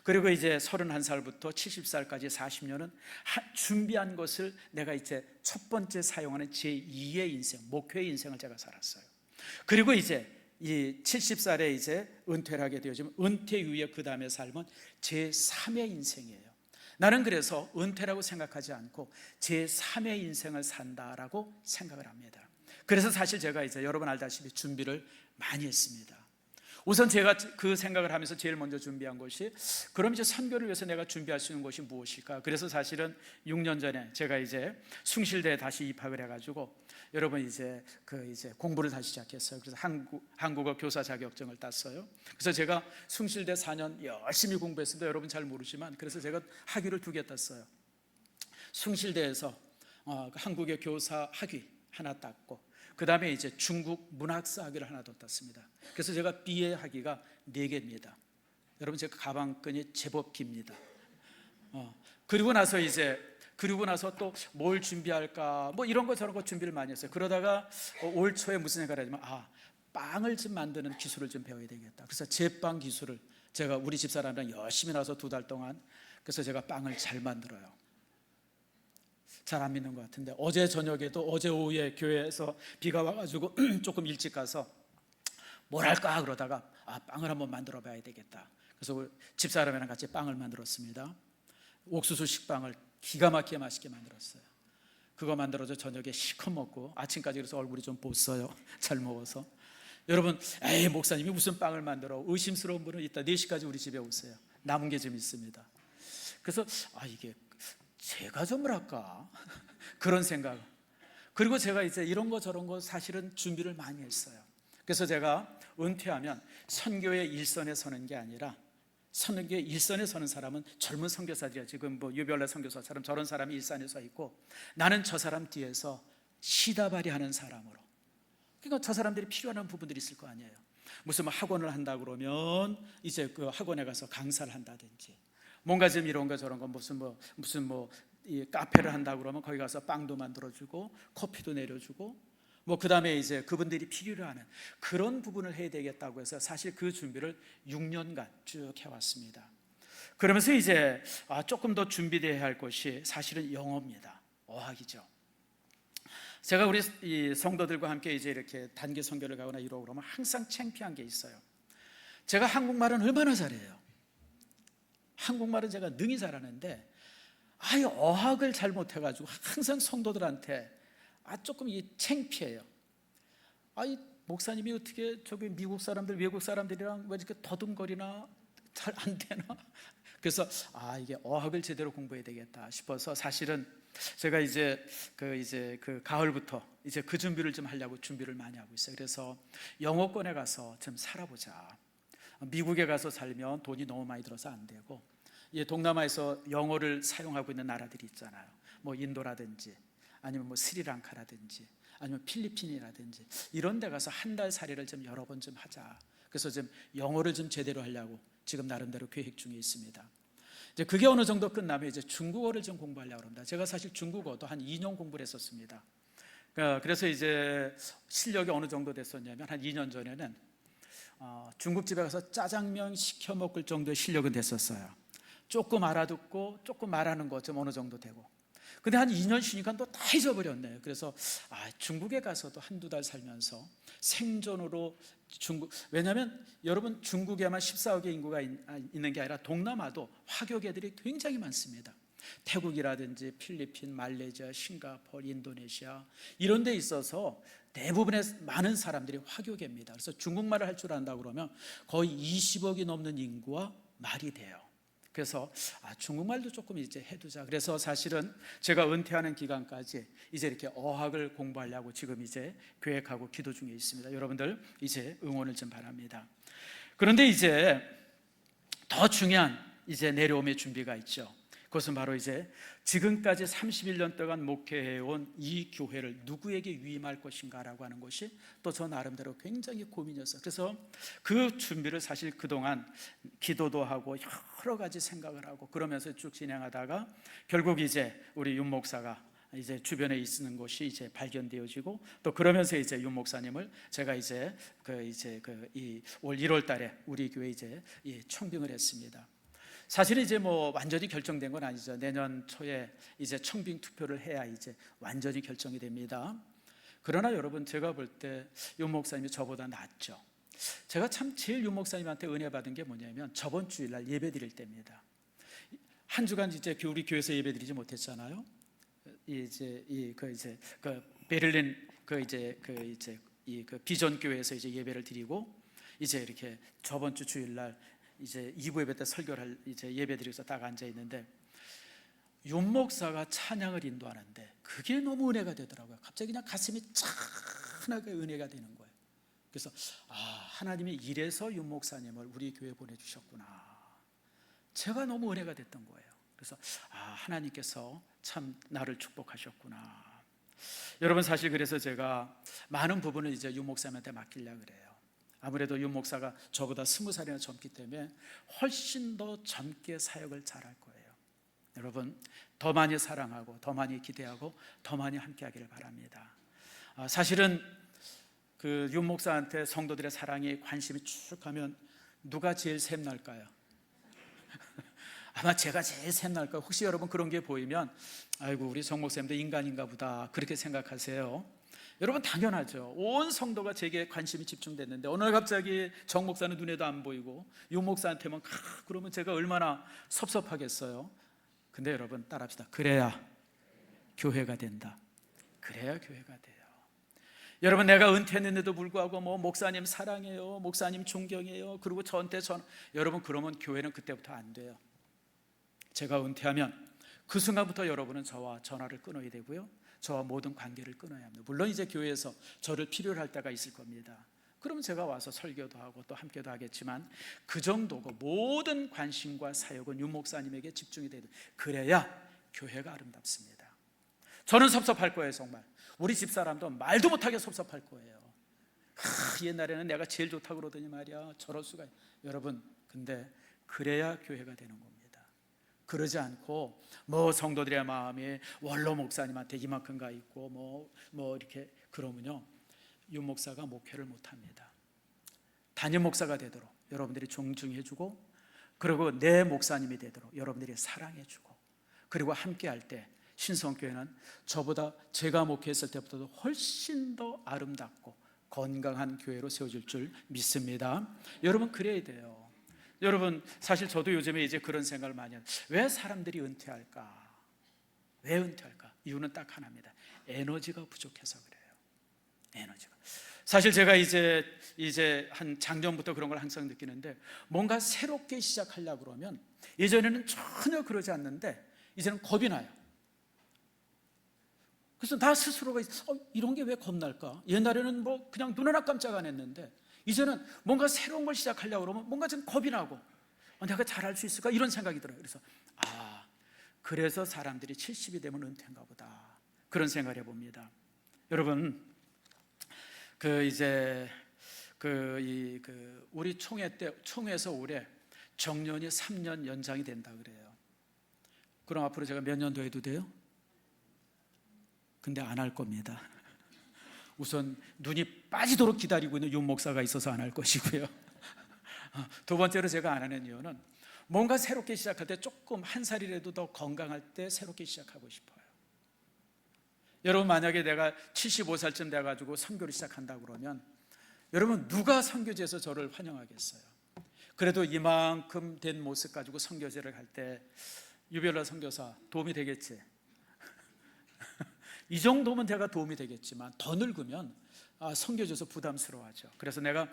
그리고 이제 31살부터 70살까지 40년은 준비한 것을 내가 이제 첫 번째 사용하는 제2의 인생, 목회의 인생을 제가 살았어요. 그리고 이제 이 70살에 이제 은퇴를 하게 되어지면 은퇴 이후에 그 다음에 삶은 제3의 인생이에요. 나는 그래서 은퇴라고 생각하지 않고 제3의 인생을 산다라고 생각을 합니다. 그래서 사실 제가 이제 여러분 알다시피 준비를 많이 했습니다. 우선 제가 그 생각을 하면서 제일 먼저 준비한 것이, 그럼 이제 선교를 위해서 내가 준비할 수 있는 것이 무엇일까? 그래서 사실은 6년 전에 제가 이제 숭실대에 다시 입학을 해가지고 여러분 이제 공부를 다시 시작했어요. 그래서 한국어 교사 자격증을 땄어요. 그래서 제가 숭실대 4년 열심히 공부했습니다. 여러분 잘 모르지만, 그래서 제가 학위를 2개 땄어요. 숭실대에서 한국의 교사 학위 하나 땄고, 그 다음에 이제 중국 문학사 학위를 하나 더 땄습니다. 그래서 제가 BA 학위가 4개입니다. 여러분, 제가 가방끈이 제법 깁니다. 그리고 나서 또 뭘 준비할까, 뭐 이런 거 저런 거 준비를 많이 했어요. 그러다가 올 초에 무슨 생각을 하냐면, 빵을 좀 만드는 기술을 좀 배워야 되겠다. 그래서 제빵 기술을 제가 우리 집사람이랑 열심히 나서 2달 동안, 그래서 제가 빵을 잘 만들어요. 잘 안 믿는 것 같은데 어제 저녁에도 어제 오후에 교회에서 비가 와가지고 조금 일찍 가서 뭘 할까 그러다가 빵을 한번 만들어 봐야 되겠다. 그래서 집사람이랑 같이 빵을 만들었습니다. 옥수수 식빵을 기가 막히게 맛있게 만들었어요. 그거 만들어서 저녁에 실컷 먹고 아침까지 그래서 얼굴이 좀 보었어요. 잘 먹어서. 여러분, 에이 목사님이 무슨 빵을 만들어? 의심스러운 분은 이따 4시까지 우리 집에 오세요. 남은 게 좀 있습니다. 그래서 이게 제가 좀 할까? 그런 생각. 그리고 제가 이제 이런 거 저런 거 사실은 준비를 많이 했어요. 그래서 제가 은퇴하면 선교의 일선에 서는 게 아니라 선교의 일선에 서는 사람은 젊은 선교사들이야. 지금 뭐 유별나 선교사처럼 저런 사람이 일선에 서 있고 나는 저 사람 뒤에서 시다발이 하는 사람으로. 그러니까 저 사람들이 필요한 부분들이 있을 거 아니에요. 무슨 뭐 학원을 한다 그러면 이제 그 학원에 가서 강사를 한다든지 뭔가 좀 이런 거 저런 거 무슨 이 카페를 한다 그러면 거기 가서 빵도 만들어주고 커피도 내려주고 뭐 그다음에 이제 그분들이 필요로 하는 그런 부분을 해야 되겠다고 해서 사실 그 준비를 6년간 쭉 해왔습니다. 그러면서 이제 조금 더 준비되어야 할 것이 사실은 영어입니다. 어학이죠. 제가 우리 이 성도들과 함께 이제 이렇게 단기 선교를 가거나 이러고 그러면 항상 창피한 게 있어요. 제가 한국말은 얼마나 잘해요. 한국말은 제가 능히 잘하는데 어학을 잘 못해가지고 항상 성도들한테 조금 창피해요. 이 목사님이 어떻게 저기 미국 사람들 외국 사람들이랑 왜 이렇게 더듬거리나 잘 안 되나? 그래서 이게 어학을 제대로 공부해야 되겠다 싶어서 사실은 제가 이제 그 가을부터 이제 그 준비를 좀 하려고 준비를 많이 하고 있어요. 그래서 영어권에 가서 좀 살아보자. 미국에 가서 살면 돈이 너무 많이 들어서 안 되고 동남아에서 영어를 사용하고 있는 나라들이 있잖아요. 뭐 인도라든지 아니면 뭐 스리랑카라든지 아니면 필리핀이라든지 이런 데 가서 한 달 살이를 좀 여러 번 좀 하자. 그래서 좀 영어를 좀 제대로 하려고 지금 나름대로 계획 중에 있습니다. 이제 그게 어느 정도 끝나면 이제 중국어를 좀 공부하려고 합니다. 제가 사실 중국어도 한 2년 공부를 했었습니다. 그래서 이제 실력이 어느 정도 됐었냐면 한 2년 전에는 중국집에 가서 짜장면 시켜 먹을 정도의 실력은 됐었어요. 조금 알아듣고 조금 말하는 것 좀 어느 정도 되고. 근데 한 2년 쉬니까 또 다 잊어버렸네요. 그래서 중국에 가서도 한두 달 살면서 생존으로 왜냐하면 여러분 중국에만 14억의 인구가 있는 게 아니라 동남아도 화교계들이 굉장히 많습니다. 태국이라든지 필리핀, 말레이시아, 싱가포르, 인도네시아 이런 데 있어서 대부분의 많은 사람들이 화교계입니다. 그래서 중국말을 할 줄 안다고 그러면 거의 20억이 넘는 인구와 말이 돼요. 그래서 중국말도 조금 이제 해두자. 그래서 사실은 제가 은퇴하는 기간까지 이제 이렇게 어학을 공부하려고 지금 이제 계획하고 기도 중에 있습니다. 여러분들 이제 응원을 좀 바랍니다. 그런데 이제 더 중요한 이제 내려옴의 준비가 있죠. 그것은 바로 이제 지금까지 31년 동안 목회해온 이 교회를 누구에게 위임할 것인가라고 하는 것이 또 저 나름대로 굉장히 고민이었어요. 그래서 그 준비를 사실 그동안 기도도 하고 여러 가지 생각을 하고 그러면서 쭉 진행하다가 결국 이제 우리 윤 목사가 이제 주변에 있는 것이 이제 발견되어지고 또 그러면서 이제 윤 목사님을 제가 이제 이 올 1월 달에 우리 교회 이제 청빙을 했습니다. 사실은 이제 뭐 완전히 결정된 건 아니죠. 내년 초에 이제 청빙 투표를 해야 이제 완전히 결정이 됩니다. 그러나 여러분 제가 볼 때 윤 목사님이 저보다 낫죠. 제가 참 제일 윤 목사님한테 은혜 받은 게 뭐냐면 저번 주일날 예배 드릴 때입니다. 한 주간 이제 우리 교회에서 예배 드리지 못했잖아요. 베를린 비전 교회에서 이제 예배를 드리고 이제 이렇게 저번 주 주일날 이제 2부 예배 때 설교를 할 이제 예배 드리면서 딱 앉아 있는데 윤 목사가 찬양을 인도하는데 그게 너무 은혜가 되더라고요. 갑자기 그냥 가슴이 찬하게 은혜가 되는 거예요. 그래서 하나님이 이래서 윤 목사님을 우리 교회에 보내주셨구나. 제가 너무 은혜가 됐던 거예요. 그래서 하나님께서 참 나를 축복하셨구나. 여러분 사실 그래서 제가 많은 부분을 이제 윤 목사님한테 맡기려고 그래요. 아무래도 윤 목사가 저보다 20살이나 젊기 때문에 훨씬 더 젊게 사역을 잘할 거예요. 여러분 더 많이 사랑하고 더 많이 기대하고 더 많이 함께하기를 바랍니다. 사실은 그 윤 목사한테 성도들의 사랑이 관심이 쭉 가면 누가 제일 샘날까요? 아마 제가 제일 샘날 거예요. 혹시 여러분 그런 게 보이면 아이고 우리 정 목사님도 인간인가 보다 그렇게 생각하세요. 여러분 당연하죠. 온 성도가 제게 관심이 집중됐는데 어느 날 갑자기 정 목사는 눈에도 안 보이고 유 목사한테만 그러면 제가 얼마나 섭섭하겠어요. 근데 여러분 따라합시다. 그래야 교회가 된다. 그래야 교회가 돼요. 여러분 내가 은퇴했는데도 불구하고 뭐 목사님 사랑해요, 목사님 존경해요, 그리고 저한테 여러분 그러면 교회는 그때부터 안 돼요. 제가 은퇴하면 그 순간부터 여러분은 저와 전화를 끊어야 되고요, 저와 모든 관계를 끊어야 합니다. 물론 이제 교회에서 저를 필요로 할 때가 있을 겁니다. 그러면 제가 와서 설교도 하고 또 함께도 하겠지만 그 정도고 모든 관심과 사역은 유 목사님에게 집중이 돼야 돼요. 그래야 교회가 아름답습니다. 저는 섭섭할 거예요. 정말 우리 집사람도 말도 못하게 섭섭할 거예요. 옛날에는 내가 제일 좋다고 그러더니 말이야 저럴 수가. 여러분 근데 그래야 교회가 되는 겁니다. 그러지 않고 뭐 성도들의 마음이 원로 목사님한테 이만큼 가 있고 뭐 이렇게 그러면요 유 목사가 목회를 못합니다. 담임 목사가 되도록 여러분들이 존중해주고, 그리고 내 목사님이 되도록 여러분들이 사랑해주고, 그리고 함께할 때 신성교회는 저보다 제가 목회했을 때보다도 훨씬 더 아름답고 건강한 교회로 세워질 줄 믿습니다. 여러분 그래야 돼요. 여러분 사실 저도 요즘에 이제 그런 생각을 많이 해요. 왜 사람들이 은퇴할까? 왜 은퇴할까? 이유는 딱 하나입니다. 에너지가 부족해서 그래요. 에너지가. 사실 제가 이제 한 작년부터 그런 걸 항상 느끼는데, 뭔가 새롭게 시작하려고 그러면 예전에는 전혀 그러지 않는데 이제는 겁이 나요. 그래서 나 스스로가 이런 게 왜 겁날까? 옛날에는 뭐 그냥 눈 하나 깜짝 안 했는데 이제는 뭔가 새로운 걸 시작하려고 그러면 뭔가 좀 겁이 나고 내가 잘할 수 있을까? 이런 생각이 들어요. 그래서 그래서 사람들이 70이 되면 은퇴인가 보다 그런 생각을 해봅니다. 여러분 우리 총회에서 올해 정년이 3년 연장이 된다 그래요. 그럼 앞으로 제가 몇 년 더 해도 돼요? 근데 안 할 겁니다. 우선 눈이 빠지도록 기다리고 있는 윤 목사가 있어서 안 할 것이고요. 두 번째로 제가 안 하는 이유는 뭔가 새롭게 시작할 때 조금 한 살이라도 더 건강할 때 새롭게 시작하고 싶어요. 여러분 만약에 내가 75살쯤 돼가지고 선교를 시작한다 그러면 여러분 누가 선교지에서 저를 환영하겠어요? 그래도 이만큼 된 모습 가지고 선교제를 갈 때 유별나 선교사 도움이 되겠지? 이 정도면 내가 도움이 되겠지만 더 늙으면 선교지에서 부담스러워하죠. 그래서 내가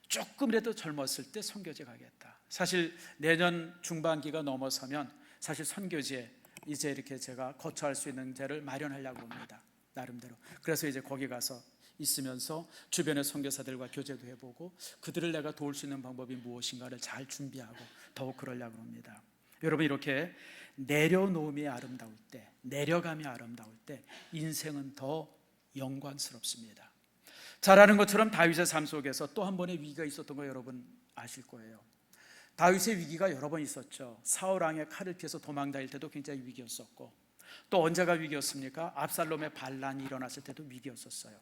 조금이라도 젊었을 때 선교지 가겠다. 사실 내년 중반기가 넘어서면 사실 선교지에 이제 이렇게 제가 거처할 수 있는 데를 마련하려고 합니다. 나름대로. 그래서 이제 거기 가서 있으면서 주변의 선교사들과 교제도 해보고 그들을 내가 도울 수 있는 방법이 무엇인가를 잘 준비하고 더욱 그러려고 합니다. 여러분 이렇게 내려놓음이 아름다울 때, 내려감이 아름다울 때 인생은 더 영광스럽습니다. 잘 아는 것처럼 다윗의 삶 속에서 또 한 번의 위기가 있었던 거 여러분 아실 거예요. 다윗의 위기가 여러 번 있었죠. 사울 왕의 칼을 피해서 도망 다닐 때도 굉장히 위기였었고, 또 언제가 위기였습니까? 압살롬의 반란이 일어났을 때도 위기였었어요.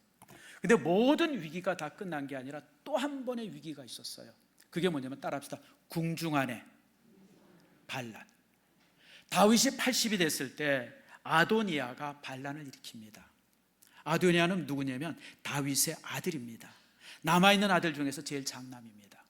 근데 모든 위기가 다 끝난 게 아니라 또 한 번의 위기가 있었어요. 그게 뭐냐면 따라합시다. 궁중안의 반란. 다윗이 80이 됐을 때 아도니아가 반란을 일으킵니다. 아도니아는 누구냐면 다윗의 아들입니다. 남아있는 아들 중에서 제일 장남입니다.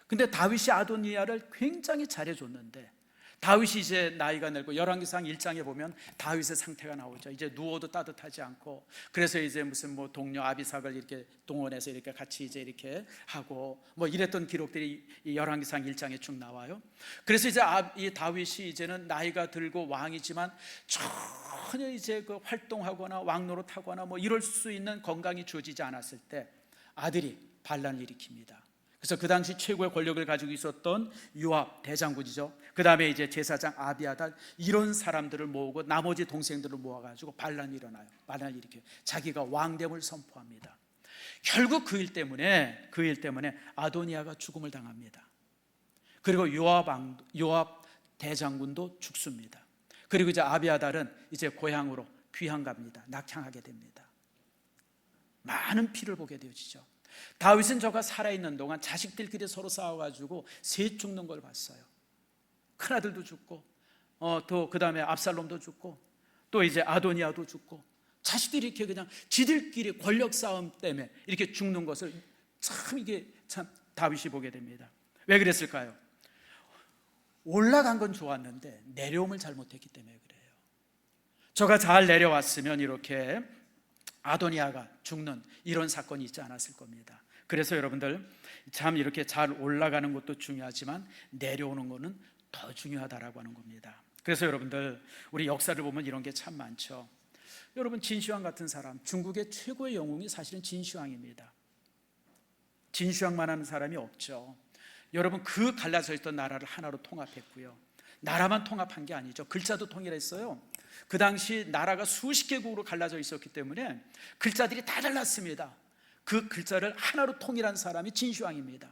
근데 다윗이 아도니아를 굉장히 잘해줬는데 다윗이 이제 나이가 늙고 열왕기상 1장에 보면 다윗의 상태가 나오죠. 이제 누워도 따뜻하지 않고, 그래서 이제 무슨 뭐 동료 아비삭을 이렇게 동원해서 이렇게 같이 이제 이렇게 하고 뭐 이랬던 기록들이 이 열왕기상 1장에 쭉 나와요. 그래서 이제 이 다윗이 이제는 나이가 들고 왕이지만 전혀 이제 그 활동하거나 왕노릇하거나 뭐 이럴 수 있는 건강이 주어지지 않았을 때 아들이 반란을 일으킵니다. 그래서 그 당시 최고의 권력을 가지고 있었던 요압 대장군이죠. 그 다음에 이제 제사장 아비아달, 이런 사람들을 모으고 나머지 동생들을 모아가지고 반란이 일어나요. 반란을 일으켜요. 자기가 왕됨을 선포합니다. 결국 그 일 때문에 아도니아가 죽음을 당합니다. 그리고 요압 대장군도 죽습니다. 그리고 이제 아비아달은 이제 고향으로 귀향 갑니다. 낙향하게 됩니다. 많은 피를 보게 되어지죠. 다윗은 저가 살아있는 동안 자식들끼리 서로 싸워가지고 새 죽는 걸 봤어요. 큰아들도 죽고 또 그 다음에 압살롬도 죽고 또 이제 아도니아도 죽고 자식들이 이렇게 그냥 지들끼리 권력 싸움 때문에 이렇게 죽는 것을 이게 참 다윗이 보게 됩니다. 왜 그랬을까요? 올라간 건 좋았는데 내려옴을 잘못했기 때문에 그래요. 저가 잘 내려왔으면 이렇게 아도니아가 죽는 이런 사건이 있지 않았을 겁니다. 그래서 여러분들 참 이렇게 잘 올라가는 것도 중요하지만 내려오는 것은 더 중요하다라고 하는 겁니다. 그래서 여러분들 우리 역사를 보면 이런 게 참 많죠. 여러분 진시황 같은 사람, 중국의 최고의 영웅이 사실은 진시황입니다. 진시황만 하는 사람이 없죠. 여러분 그 갈라져 있던 나라를 하나로 통합했고요. 나라만 통합한 게 아니죠. 글자도 통일했어요. 그 당시 나라가 수십 개국으로 갈라져 있었기 때문에 글자들이 다 달랐습니다. 그 글자를 하나로 통일한 사람이 진시황입니다.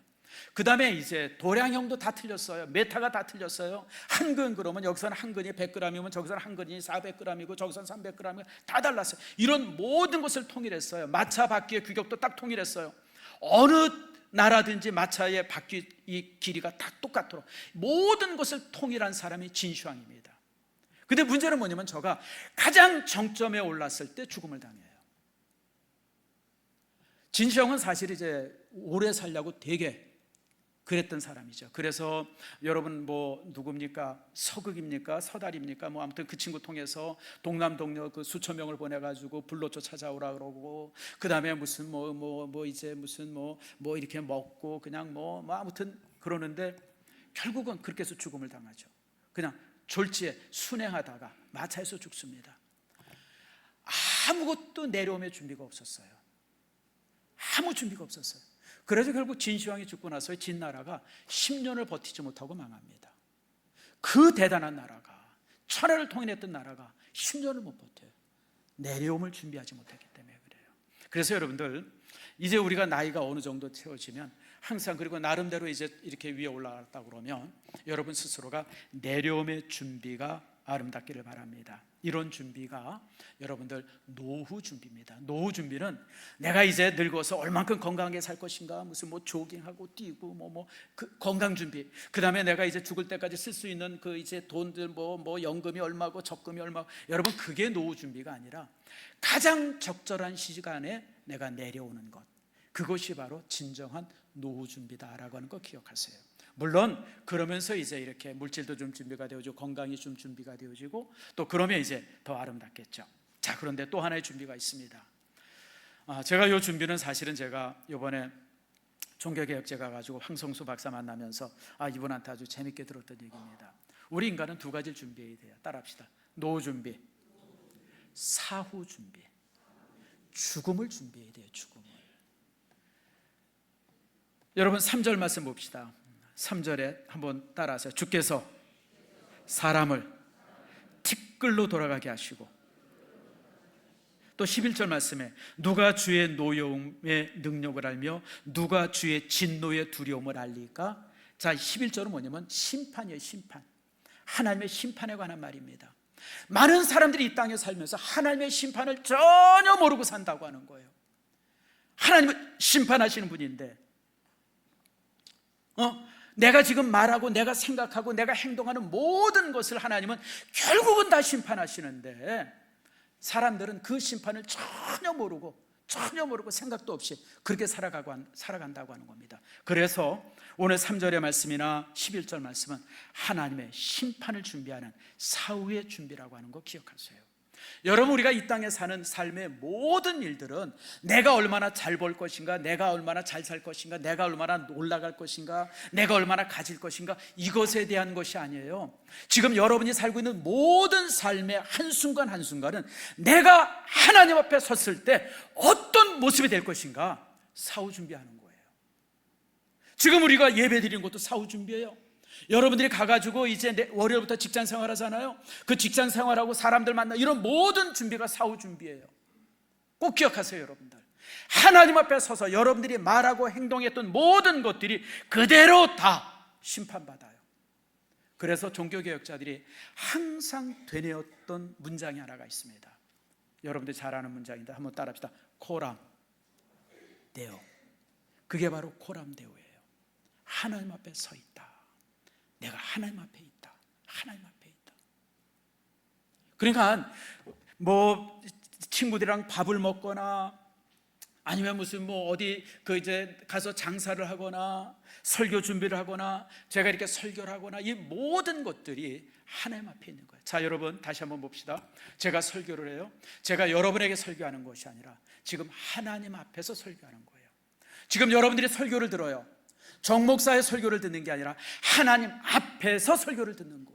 그 다음에 이제 도량형도 다 틀렸어요. 메타가 다 틀렸어요. 한근 그러면 여기서는 한근이 100g이면 저기서는 한근이 400g이고 저기서는 300g이고 다 달랐어요. 이런 모든 것을 통일했어요. 마차 바퀴의 규격도 딱 통일했어요. 어느 나라든지 마차의 바퀴 이 길이가 다 똑같도록 모든 것을 통일한 사람이 진시황입니다. 근데 문제는 뭐냐면 저가 가장 정점에 올랐을 때 죽음을 당해요. 진시황은 사실 이제 오래 살려고 되게 그랬던 사람이죠. 그래서 여러분 뭐 누굽니까? 서극입니까? 서달입니까? 뭐 아무튼 그 친구 통해서 동남동료 그 수천 명을 보내가지고 불로초 찾아오라 그러고 그 다음에 무슨 이제 무슨 뭐 이렇게 먹고 그냥 뭐 아무튼 그러는데 결국은 그렇게 해서 죽음을 당하죠. 그냥 졸지에 순행하다가 마차에서 죽습니다. 아무것도 내려오면 준비가 없었어요. 아무 준비가 없었어요. 그래서 결국 진시황이 죽고 나서 진나라가 10년을 버티지 못하고 망합니다. 그 대단한 나라가, 천하를 통일했던 나라가 10년을 못 버텨요. 내려옴을 준비하지 못했기 때문에 그래요. 그래서 여러분들 이제 우리가 나이가 어느 정도 채워지면 항상 그리고 나름대로 이제 이렇게 위에 올라갔다 그러면 여러분 스스로가 내려옴의 준비가 아름답기를 바랍니다. 이런 준비가 여러분들 노후 준비입니다. 노후 준비는 내가 이제 늙어서 얼만큼 건강하게 살 것인가, 무슨 뭐 조깅하고 뛰고 그 건강 준비. 그 다음에 내가 이제 죽을 때까지 쓸 수 있는 그 이제 돈들 뭐 연금이 얼마고 적금이 얼마고. 여러분 그게 노후 준비가 아니라 가장 적절한 시간에 내가 내려오는 것. 그것이 바로 진정한 노후 준비다라고 하는 거 기억하세요. 물론 그러면서 이제 이렇게 물질도 좀 준비가 되어지고 건강이 좀 준비가 되어지고 또 그러면 이제 더 아름답겠죠. 자, 그런데 또 하나의 준비가 있습니다. 제가 이 준비는 사실은 제가 이번에 종교개혁제 가가지고 황성수 박사 만나면서 이분한테 아주 재밌게 들었던 얘기입니다. 우리 인간은 두 가지를 준비해야 돼요. 따라합시다. 노후 준비, 사후 준비, 죽음을 준비해야 돼요. 죽음을. 여러분 3절 말씀 봅시다. 3절에 한번 따라하세요. 주께서 사람을 티끌로 돌아가게 하시고, 또 11절 말씀에 누가 주의 노여움의 능력을 알며 누가 주의 진노의 두려움을 알리까? 자, 11절은 뭐냐면 심판이에요. 심판. 하나님의 심판에 관한 말입니다. 많은 사람들이 이 땅에 살면서 하나님의 심판을 전혀 모르고 산다고 하는 거예요. 하나님은 심판하시는 분인데 내가 지금 말하고 내가 생각하고 내가 행동하는 모든 것을 하나님은 결국은 다 심판하시는데 사람들은 그 심판을 전혀 모르고 생각도 없이 그렇게 살아간다고 하는 겁니다. 그래서 오늘 3절의 말씀이나 11절 말씀은 하나님의 심판을 준비하는 사후의 준비라고 하는 거 기억하세요. 여러분 우리가 이 땅에 사는 삶의 모든 일들은 내가 얼마나 잘 벌 것인가, 내가 얼마나 잘 살 것인가, 내가 얼마나 올라갈 것인가, 내가 얼마나 가질 것인가, 이것에 대한 것이 아니에요. 지금 여러분이 살고 있는 모든 삶의 한순간 한순간은 내가 하나님 앞에 섰을 때 어떤 모습이 될 것인가 사후 준비하는 거예요. 지금 우리가 예배 드리는 것도 사후 준비예요. 여러분들이 가가지고 이제 월요일부터 직장 생활하잖아요. 그 직장 생활하고 사람들 만나 이런 모든 준비가 사후 준비예요. 꼭 기억하세요. 여러분들 하나님 앞에 서서 여러분들이 말하고 행동했던 모든 것들이 그대로 다 심판받아요. 그래서 종교개혁자들이 항상 되뇌었던 문장이 하나가 있습니다. 여러분들이 잘 아는 문장인데 한번 따라합시다. 코람 데오. 그게 바로 코람 데오예요. 하나님 앞에 서 있다. 내가 하나님 앞에 있다. 하나님 앞에 있다. 그러니까 뭐 친구들이랑 밥을 먹거나 아니면 무슨 뭐 어디 이제 가서 장사를 하거나 설교 준비를 하거나 제가 이렇게 설교를 하거나 이 모든 것들이 하나님 앞에 있는 거예요. 자, 여러분 다시 한번 봅시다. 제가 설교를 해요. 제가 여러분에게 설교하는 것이 아니라 지금 하나님 앞에서 설교하는 거예요. 지금 여러분들이 설교를 들어요. 정 목사의 설교를 듣는 게 아니라 하나님 앞에서 설교를 듣는 거예요.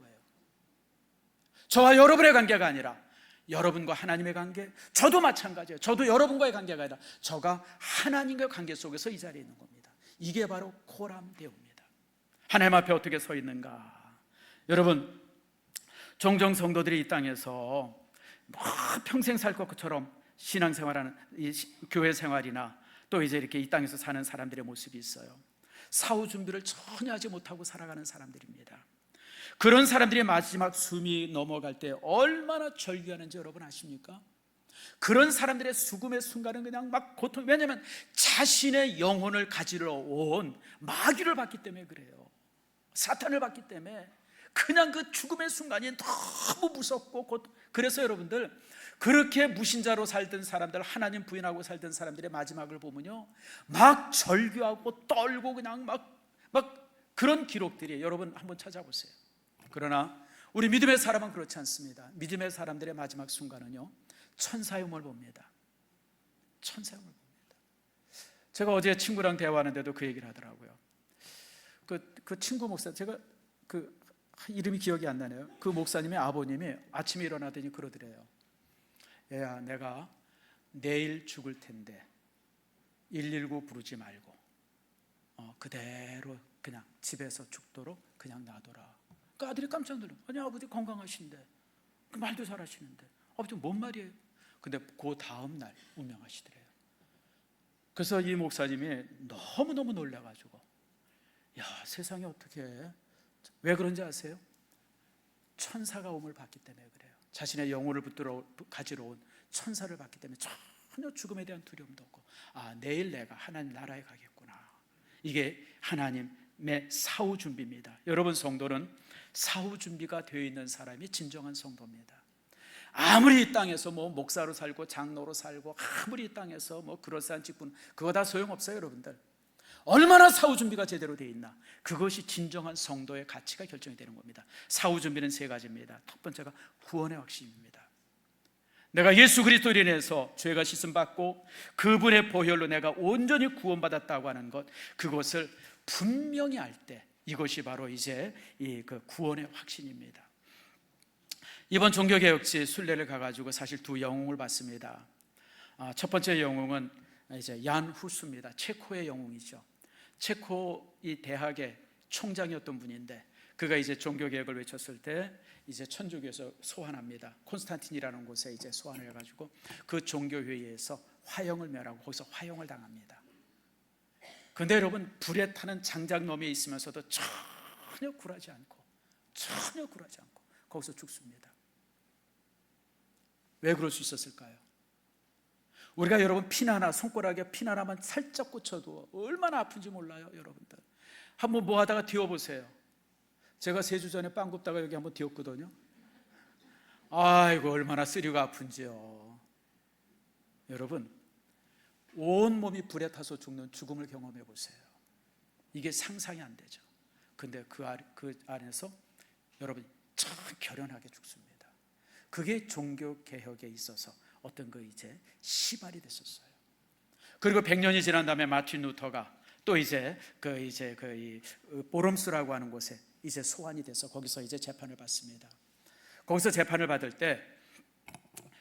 저와 여러분의 관계가 아니라 여러분과 하나님의 관계, 저도 마찬가지예요. 저도 여러분과의 관계가 아니라 저가 하나님과의 관계 속에서 이 자리에 있는 겁니다. 이게 바로 코람데오입니다. 하나님 앞에 어떻게 서 있는가? 여러분, 종종 성도들이 이 땅에서 평생 살 것처럼 신앙생활하는 이 교회 생활이나 또 이제 이렇게 이 땅에서 사는 사람들의 모습이 있어요. 사후 준비를 전혀 하지 못하고 살아가는 사람들입니다. 그런 사람들이 마지막 숨이 넘어갈 때 얼마나 절규하는지 여러분 아십니까? 그런 사람들의 죽음의 순간은 그냥 막 고통, 왜냐하면 자신의 영혼을 가지러 온 마귀를 받기 때문에 그래요. 사탄을 받기 때문에 그냥 그 죽음의 순간이 너무 무섭고 그래서 여러분들, 그렇게 무신자로 살던 사람들, 하나님 부인하고 살던 사람들의 마지막을 보면요, 막 절규하고 떨고 그냥 막 그런 기록들이 여러분 한번 찾아보세요. 그러나 우리 믿음의 사람은 그렇지 않습니다. 믿음의 사람들의 마지막 순간은요, 천사의 몸을 봅니다. 천사의 몸을 봅니다. 제가 어제 친구랑 대화하는데도 그 얘기를 하더라고요. 그 친구 목사, 제가 이름이 기억이 안 나네요. 그 목사님의 아버님이 아침에 일어나더니 그러더래요. 얘야, 내가 내일 죽을 텐데 119 부르지 말고 그대로 그냥 집에서 죽도록 그냥 놔둬라. 그 아들이 깜짝 놀라요. 아니, 아버지 건강하신데, 그 말도 잘하시는데 아버지 뭔 말이에요? 근데 그 다음 날 운명하시더래요. 그래서 이 목사님이 너무너무 놀라가지고, 야, 세상에 어떻게, 왜 그런지 아세요? 천사가 오음을 받기 때문에 그래요. 자신의 영혼을 붙들어 가지러 온 천사를 받기 때문에 전혀 죽음에 대한 두려움도 없고, 아, 내일 내가 하나님 나라에 가겠구나. 이게 하나님의 사후 준비입니다. 여러분, 성도는 사후 준비가 되어 있는 사람이 진정한 성도입니다. 아무리 이 땅에서 뭐 목사로 살고 장로로 살고, 아무리 이 땅에서 뭐 그럴싸한 직분, 그거 다 소용없어요. 여러분들, 얼마나 사후 준비가 제대로 되어 있나, 그것이 진정한 성도의 가치가 결정이 되는 겁니다. 사후 준비는 세 가지입니다. 첫 번째가 구원의 확신입니다. 내가 예수 그리스도로 인해서 죄가 씻음 받고 그분의 보혈로 내가 온전히 구원받았다고 하는 것, 그것을 분명히 알 때, 이것이 바로 이제 그 구원의 확신입니다. 이번 종교개혁지 순례를 가가지고 사실 두 영웅을 봤습니다. 첫 번째 영웅은 이제 얀 후스입니다. 체코의 영웅이죠. 체코 이 대학의 총장이었던 분인데, 그가 이제 종교개혁을 외쳤을 때 이제 천주교에서 소환합니다. 콘스탄틴이라는 곳에 이제 소환을 해가지고 그 종교회의에서 화형을 멸하고 거기서 화형을 당합니다. 그런데 여러분, 불에 타는 장작놈에 있으면서도 전혀 굴하지 않고 거기서 죽습니다. 왜 그럴 수 있었을까요? 우리가 여러분 피나나, 손가락에 피나나만 살짝 꽂혀도 얼마나 아픈지 몰라요. 여러분들 한번 뭐 하다가 뒤어보세요. 제가 3주 전에 빵 굽다가 여기 한번 뒤었거든요. 아이고, 얼마나 쓰리가 아픈지요. 여러분, 온 몸이 불에 타서 죽는 죽음을 경험해 보세요. 이게 상상이 안 되죠. 근데 그 안에서 여러분 참 결연하게 죽습니다. 그게 종교개혁에 있어서 어떤 이제 시발이 됐었어요. 그리고 100년이 지난 다음에 마틴 루터가 또 이제 보럼스라고 하는 곳에 이제 소환이 돼서 거기서 이제 재판을 받습니다. 거기서 재판을 받을 때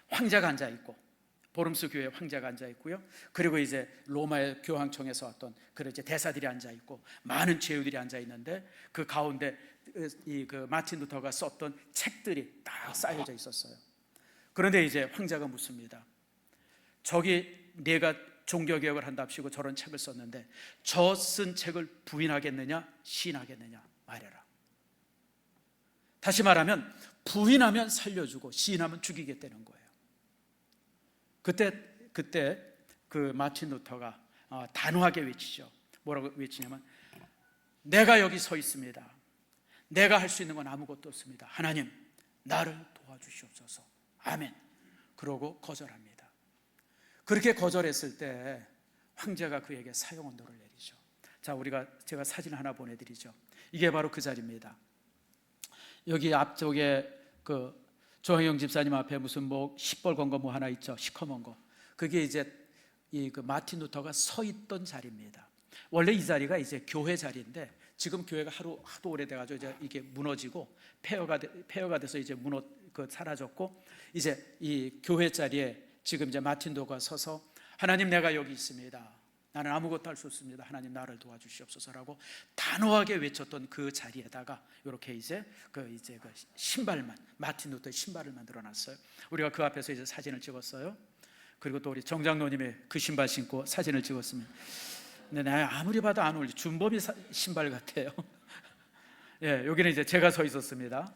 황제가 앉아 있고, 보름스 교회 황제가 앉아 있고요. 그리고 이제 로마의 교황청에서 왔던 그런 이제 대사들이 앉아 있고, 많은 제후들이 앉아 있는데 그 가운데 그 마틴 루터가 썼던 책들이 딱 쌓여져 있었어요. 그런데 이제 황제가 묻습니다. 저기 내가 종교개혁을 한답시고 저런 책을 썼는데 저 쓴 책을 부인하겠느냐 시인하겠느냐 말해라. 다시 말하면 부인하면 살려주고 시인하면 죽이겠다는 거예요. 그때 그 마틴 루터가 단호하게 외치죠. 뭐라고 외치냐면, 내가 여기 서 있습니다. 내가 할 수 있는 건 아무것도 없습니다. 하나님, 나를 도와주시옵소서. 아멘. 그러고 거절합니다. 그렇게 거절했을 때 황제가 그에게 사형언도를 내리죠. 자, 제가 사진 하나 보내드리죠. 이게 바로 그 자리입니다. 여기 앞쪽에 그 조항영 집사님 앞에 무슨 뭐 시뻘 건 거 뭐 하나 있죠. 시커먼 거. 그게 이제 그 마틴 루터가 서 있던 자리입니다. 원래 이 자리가 이제 교회 자리인데 지금 교회가 하도 오래돼가지고 이제 이게 무너지고 폐허가 돼서 이제 사라졌고, 이제 이 교회 자리에 지금 이제 마틴 루터가 서서 하나님, 내가 여기 있습니다. 나는 아무것도 할 수 없습니다. 하나님, 나를 도와주시옵소서라고 단호하게 외쳤던 그 자리에다가 이렇게 이제 그 신발만, 마틴 루터의 신발을 만들어놨어요. 우리가 그 앞에서 이제 사진을 찍었어요. 그리고 또 우리 정장로님의 그 신발 신고 사진을 찍었습니다. 근데 나 아무리 봐도 안 어울려. 준범이 신발 같아요. 예, 여기는 이제 제가 서 있었습니다.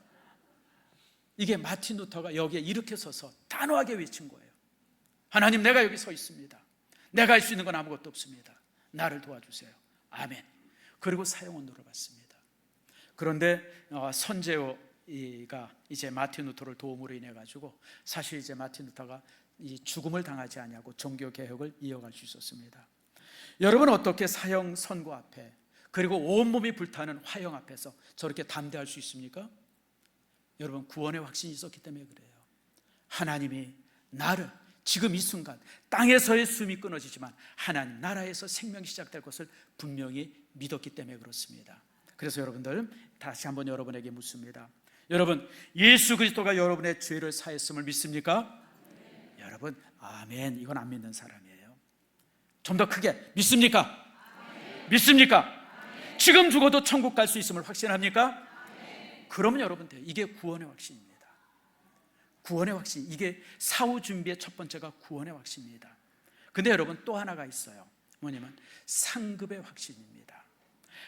이게 마틴 루터가 여기에 이렇게 서서 단호하게 외친 거예요. 하나님, 내가 여기 서 있습니다. 내가 할 수 있는 건 아무것도 없습니다. 나를 도와주세요. 아멘. 그리고 사형언도를 받습니다. 그런데 선제오가 이제 마틴 루터를 도움으로 인해 가지고 사실 이제 마틴 루터가 이 죽음을 당하지 아니하고 종교 개혁을 이어갈 수 있었습니다. 여러분, 어떻게 사형 선고 앞에, 그리고 온몸이 불타는 화형 앞에서 저렇게 담대할 수 있습니까? 여러분, 구원의 확신이 있었기 때문에 그래요. 하나님이 나를 지금 이 순간 땅에서의 숨이 끊어지지만 하나님 나라에서 생명이 시작될 것을 분명히 믿었기 때문에 그렇습니다. 그래서 여러분들, 다시 한번 여러분에게 묻습니다. 여러분, 예수 그리스도가 여러분의 죄를 사했음을 믿습니까? 여러분, 아멘. 이건 안 믿는 사람이에요. 좀 더 크게 믿습니까? 믿습니까? 아멘. 지금 죽어도 천국 갈 수 있음을 확신합니까? 아멘. 그러면 여러분 돼요. 이게 구원의 확신입니다. 구원의 확신, 이게 사후 준비의 첫 번째가 구원의 확신입니다. 근데 여러분, 또 하나가 있어요. 뭐냐면 상급의 확신입니다.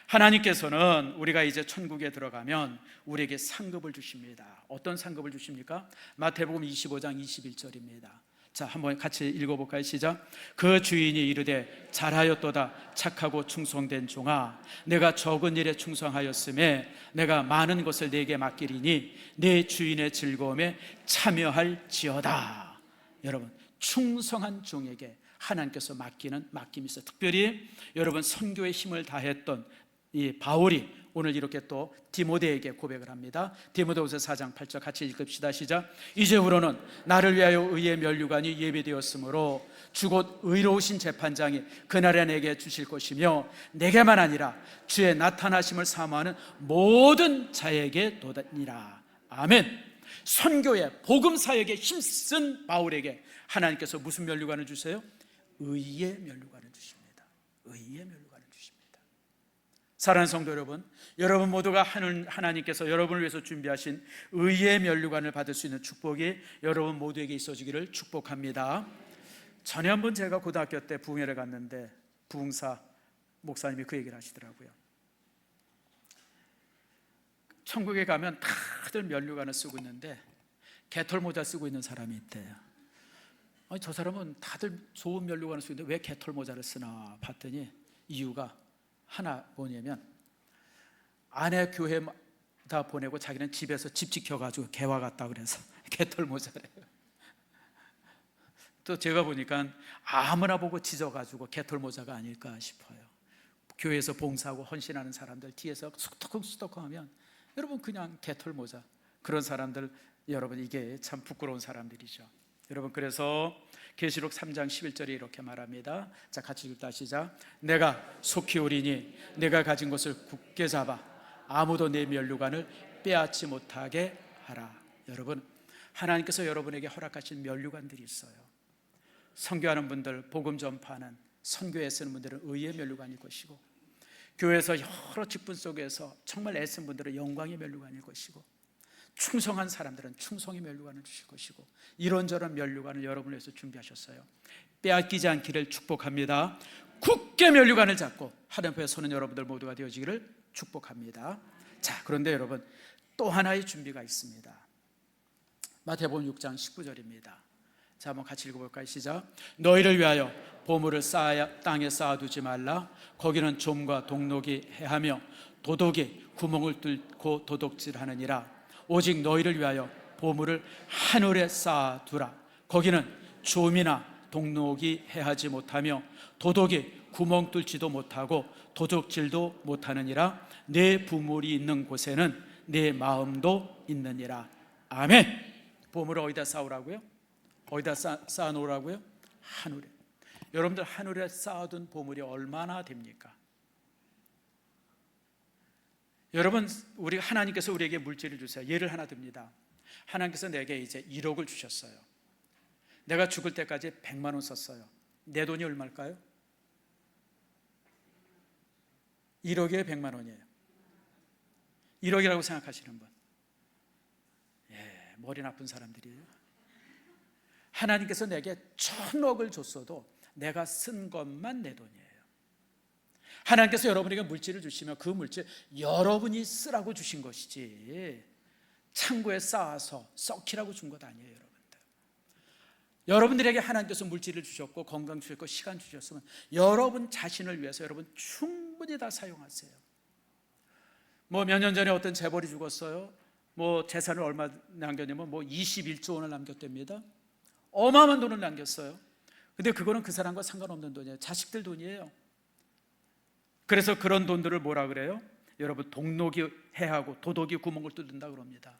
하나님께서는 우리가 이제 천국에 들어가면 우리에게 상급을 주십니다. 어떤 상급을 주십니까? 마태복음 25장 21절입니다. 자, 한번 같이 읽어볼까요? 시작. 그 주인이 이르되 잘하였도다 착하고 충성된 종아, 내가 적은 일에 충성하였음에 내가 많은 것을 네게 맡기리니 네 주인의 즐거움에 참여할지어다. 여러분, 충성한 종에게 하나님께서 맡기는 맡김이 있어요. 특별히 여러분, 선교에 힘을 다했던 이 바울이 오늘 이렇게 또 디모데에게 고백을 합니다. 디모데후서 4장 8절 같이 읽읍시다. 시작. 이제후로는 나를 위하여 의의 면류관이 예비되었으므로 주곧 의로우신 재판장이 그날에 내게 주실 것이며 내게만 아니라 주의 나타나심을 사모하는 모든 자에게 도다니라. 아멘. 선교의 복음 사역에 힘쓴 바울에게 하나님께서 무슨 면류관을 주세요? 의의 면류관을 주십니다. 의의 면류관. 사랑하는 성도 여러분, 여러분 모두가 하나님께서 여러분을 위해서 준비하신 의의 면류관을 받을 수 있는 축복이 여러분 모두에게 있어지기를 축복합니다. 전에 한번 제가 고등학교 때 부흥회를 갔는데 부흥사 목사님이 그 얘기를 하시더라고요. 천국에 가면 다들 면류관을 쓰고 있는데 개털 모자 쓰고 있는 사람이 있대요. 아니, 저 사람은 다들 좋은 면류관을 쓰고 있는데 왜 개털 모자를 쓰나 봤더니 이유가 하나 뭐냐면 아내 교회다 보내고 자기는 집에서 집 지켜가지고 개와 같다 그래서 개털 모자래요. 또 제가 보니까 아무나 보고 짖어가지고 개털 모자가 아닐까 싶어요. 교회에서 봉사하고 헌신하는 사람들 뒤에서 수덕수덕 하면 여러분 그냥 개털 모자, 그런 사람들, 여러분 이게 참 부끄러운 사람들이죠. 여러분, 그래서 계시록 3장 11절에 이렇게 말합니다. 자, 같이 읽다 시작. 내가 속히 오리니 내가 가진 것을 굳게 잡아 아무도 내 면류관을 빼앗지 못하게 하라. 여러분, 하나님께서 여러분에게 허락하신 면류관들이 있어요. 선교하는 분들, 복음 전파하는 선교에 쓰는 분들은 의의 면류관일 것이고, 교회에서 여러 직분 속에서 정말 애쓴 분들은 영광의 면류관일 것이고, 충성한 사람들은 충성의 면류관을 주실 것이고, 이런저런 면류관을 여러분을 위해서 준비하셨어요. 빼앗기지 않기를 축복합니다. 굳게 면류관을 잡고 하나님 앞에 서는 여러분들 모두가 되어지기를 축복합니다. 자, 그런데 여러분, 또 하나의 준비가 있습니다. 마태복음 6장 19절입니다. 자, 한번 같이 읽어볼까요? 시작. 너희를 위하여 보물을 땅에 쌓아두지 말라. 거기는 좀과 동록이 해하며 도둑이 구멍을 뚫고 도둑질하느니라. 오직 너희를 위하여 보물을 하늘에 쌓아두라. 거기는 좀이나 동록이 해하지 못하며 도둑이 구멍 뚫지도 못하고 도둑질도 못하느니라. 내 보물이 있는 곳에는 내 마음도 있느니라. 아멘. 보물을 어디다 쌓으라고요? 어디다 쌓아놓으라고요? 하늘에. 여러분들, 하늘에 쌓아둔 보물이 얼마나 됩니까? 여러분, 우리 하나님께서 우리에게 물질을 주세요. 예를 하나 듭니다. 하나님께서 내게 이제 1억을 주셨어요. 내가 죽을 때까지 100만 원 썼어요. 내 돈이 얼마일까요? 1억에 100만 원이에요. 1억이라고 생각하시는 분, 머리 나쁜 사람들이에요. 하나님께서 내게 1000억을 줬어도 내가 쓴 것만 내 돈이에요. 하나님께서 여러분에게 물질을 주시면 그 물질 여러분이 쓰라고 주신 것이지 창고에 쌓아서 썩히라고 준 것 아니에요. 여러분들, 여러분들에게 하나님께서 물질을 주셨고 건강 주셨고 시간 주셨으면 여러분 자신을 위해서 여러분 충분히 다 사용하세요. 뭐 몇 년 전에 어떤 재벌이 죽었어요. 뭐 재산을 얼마 남겼냐면 21조 원을 남겼답니다. 어마어마한 돈을 남겼어요. 근데 그거는 그 사람과 상관없는 돈이에요. 자식들 돈이에요. 그래서 그런 돈들을 뭐라 그래요? 여러분, 동록이 해하고 도둑이 구멍을 뚫는다 그럽니다.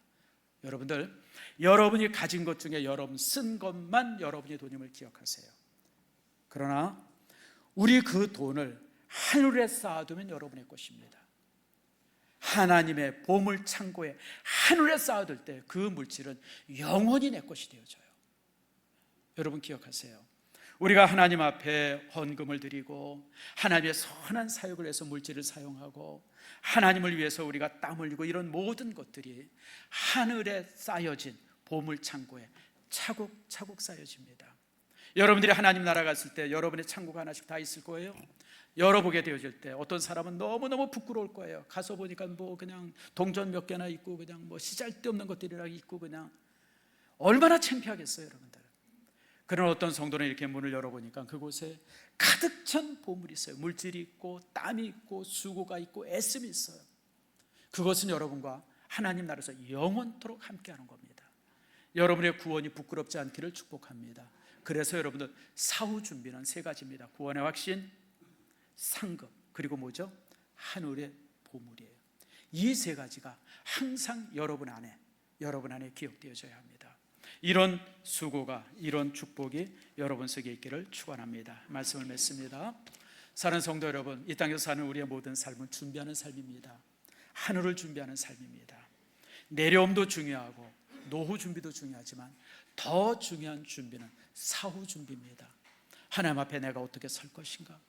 여러분들, 여러분이 가진 것 중에 여러분 쓴 것만 여러분의 돈임을 기억하세요. 그러나 우리 그 돈을 하늘에 쌓아두면 여러분의 것입니다. 하나님의 보물 창고에 하늘에 쌓아둘 때 그 물질은 영원히 내 것이 되어져요. 여러분 기억하세요. 우리가 하나님 앞에 헌금을 드리고 하나님의 선한 사역을 위해서 물질을 사용하고 하나님을 위해서 우리가 땀 흘리고 이런 모든 것들이 하늘에 쌓여진 보물 창고에 차곡차곡 쌓여집니다. 여러분들이 하나님 나라 갔을 때 여러분의 창고가 하나씩 다 있을 거예요. 열어보게 되어질 때 어떤 사람은 너무너무 부끄러울 거예요. 가서 보니까 그냥 동전 몇 개나 있고 그냥 시잘데없는 것들이랑 있고 그냥 얼마나 창피하겠어요, 여러분들. 그런 어떤 성도는 이렇게 문을 열어보니까 그곳에 가득 찬 보물이 있어요. 물질이 있고 땀이 있고 수고가 있고 애씀이 있어요. 그것은 여러분과 하나님 나라에서 영원토록 함께하는 겁니다. 여러분의 구원이 부끄럽지 않기를 축복합니다. 그래서 여러분들 사후 준비는 3가지입니다. 구원의 확신, 상급, 그리고 뭐죠? 하늘의 보물이에요. 이 3가지가 항상 여러분 안에 기억되어져야 합니다. 이런 수고가, 이런 축복이 여러분 속에 있기를 축원합니다. 말씀을 맺습니다. 사는 성도 여러분, 이 땅에서 사는 우리의 모든 삶은 준비하는 삶입니다. 하늘을 준비하는 삶입니다. 내려옴도 중요하고 노후 준비도 중요하지만 더 중요한 준비는 사후 준비입니다. 하나님 앞에 내가 어떻게 설 것인가,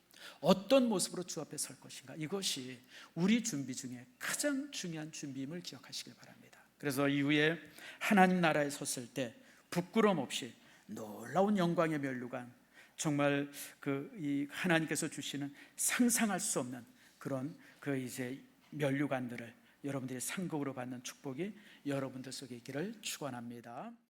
어떤 모습으로 주 앞에 설 것인가, 이것이 우리 준비 중에 가장 중요한 준비임을 기억하시길 바랍니다. 그래서 이후에 하나님 나라에 섰을 때 부끄럼 없이 놀라운 영광의 면류관, 정말 이 하나님께서 주시는 상상할 수 없는 그런 이제 면류관들을 여러분들이 상급으로 받는 축복이 여러분들 속에 있기를 축원합니다.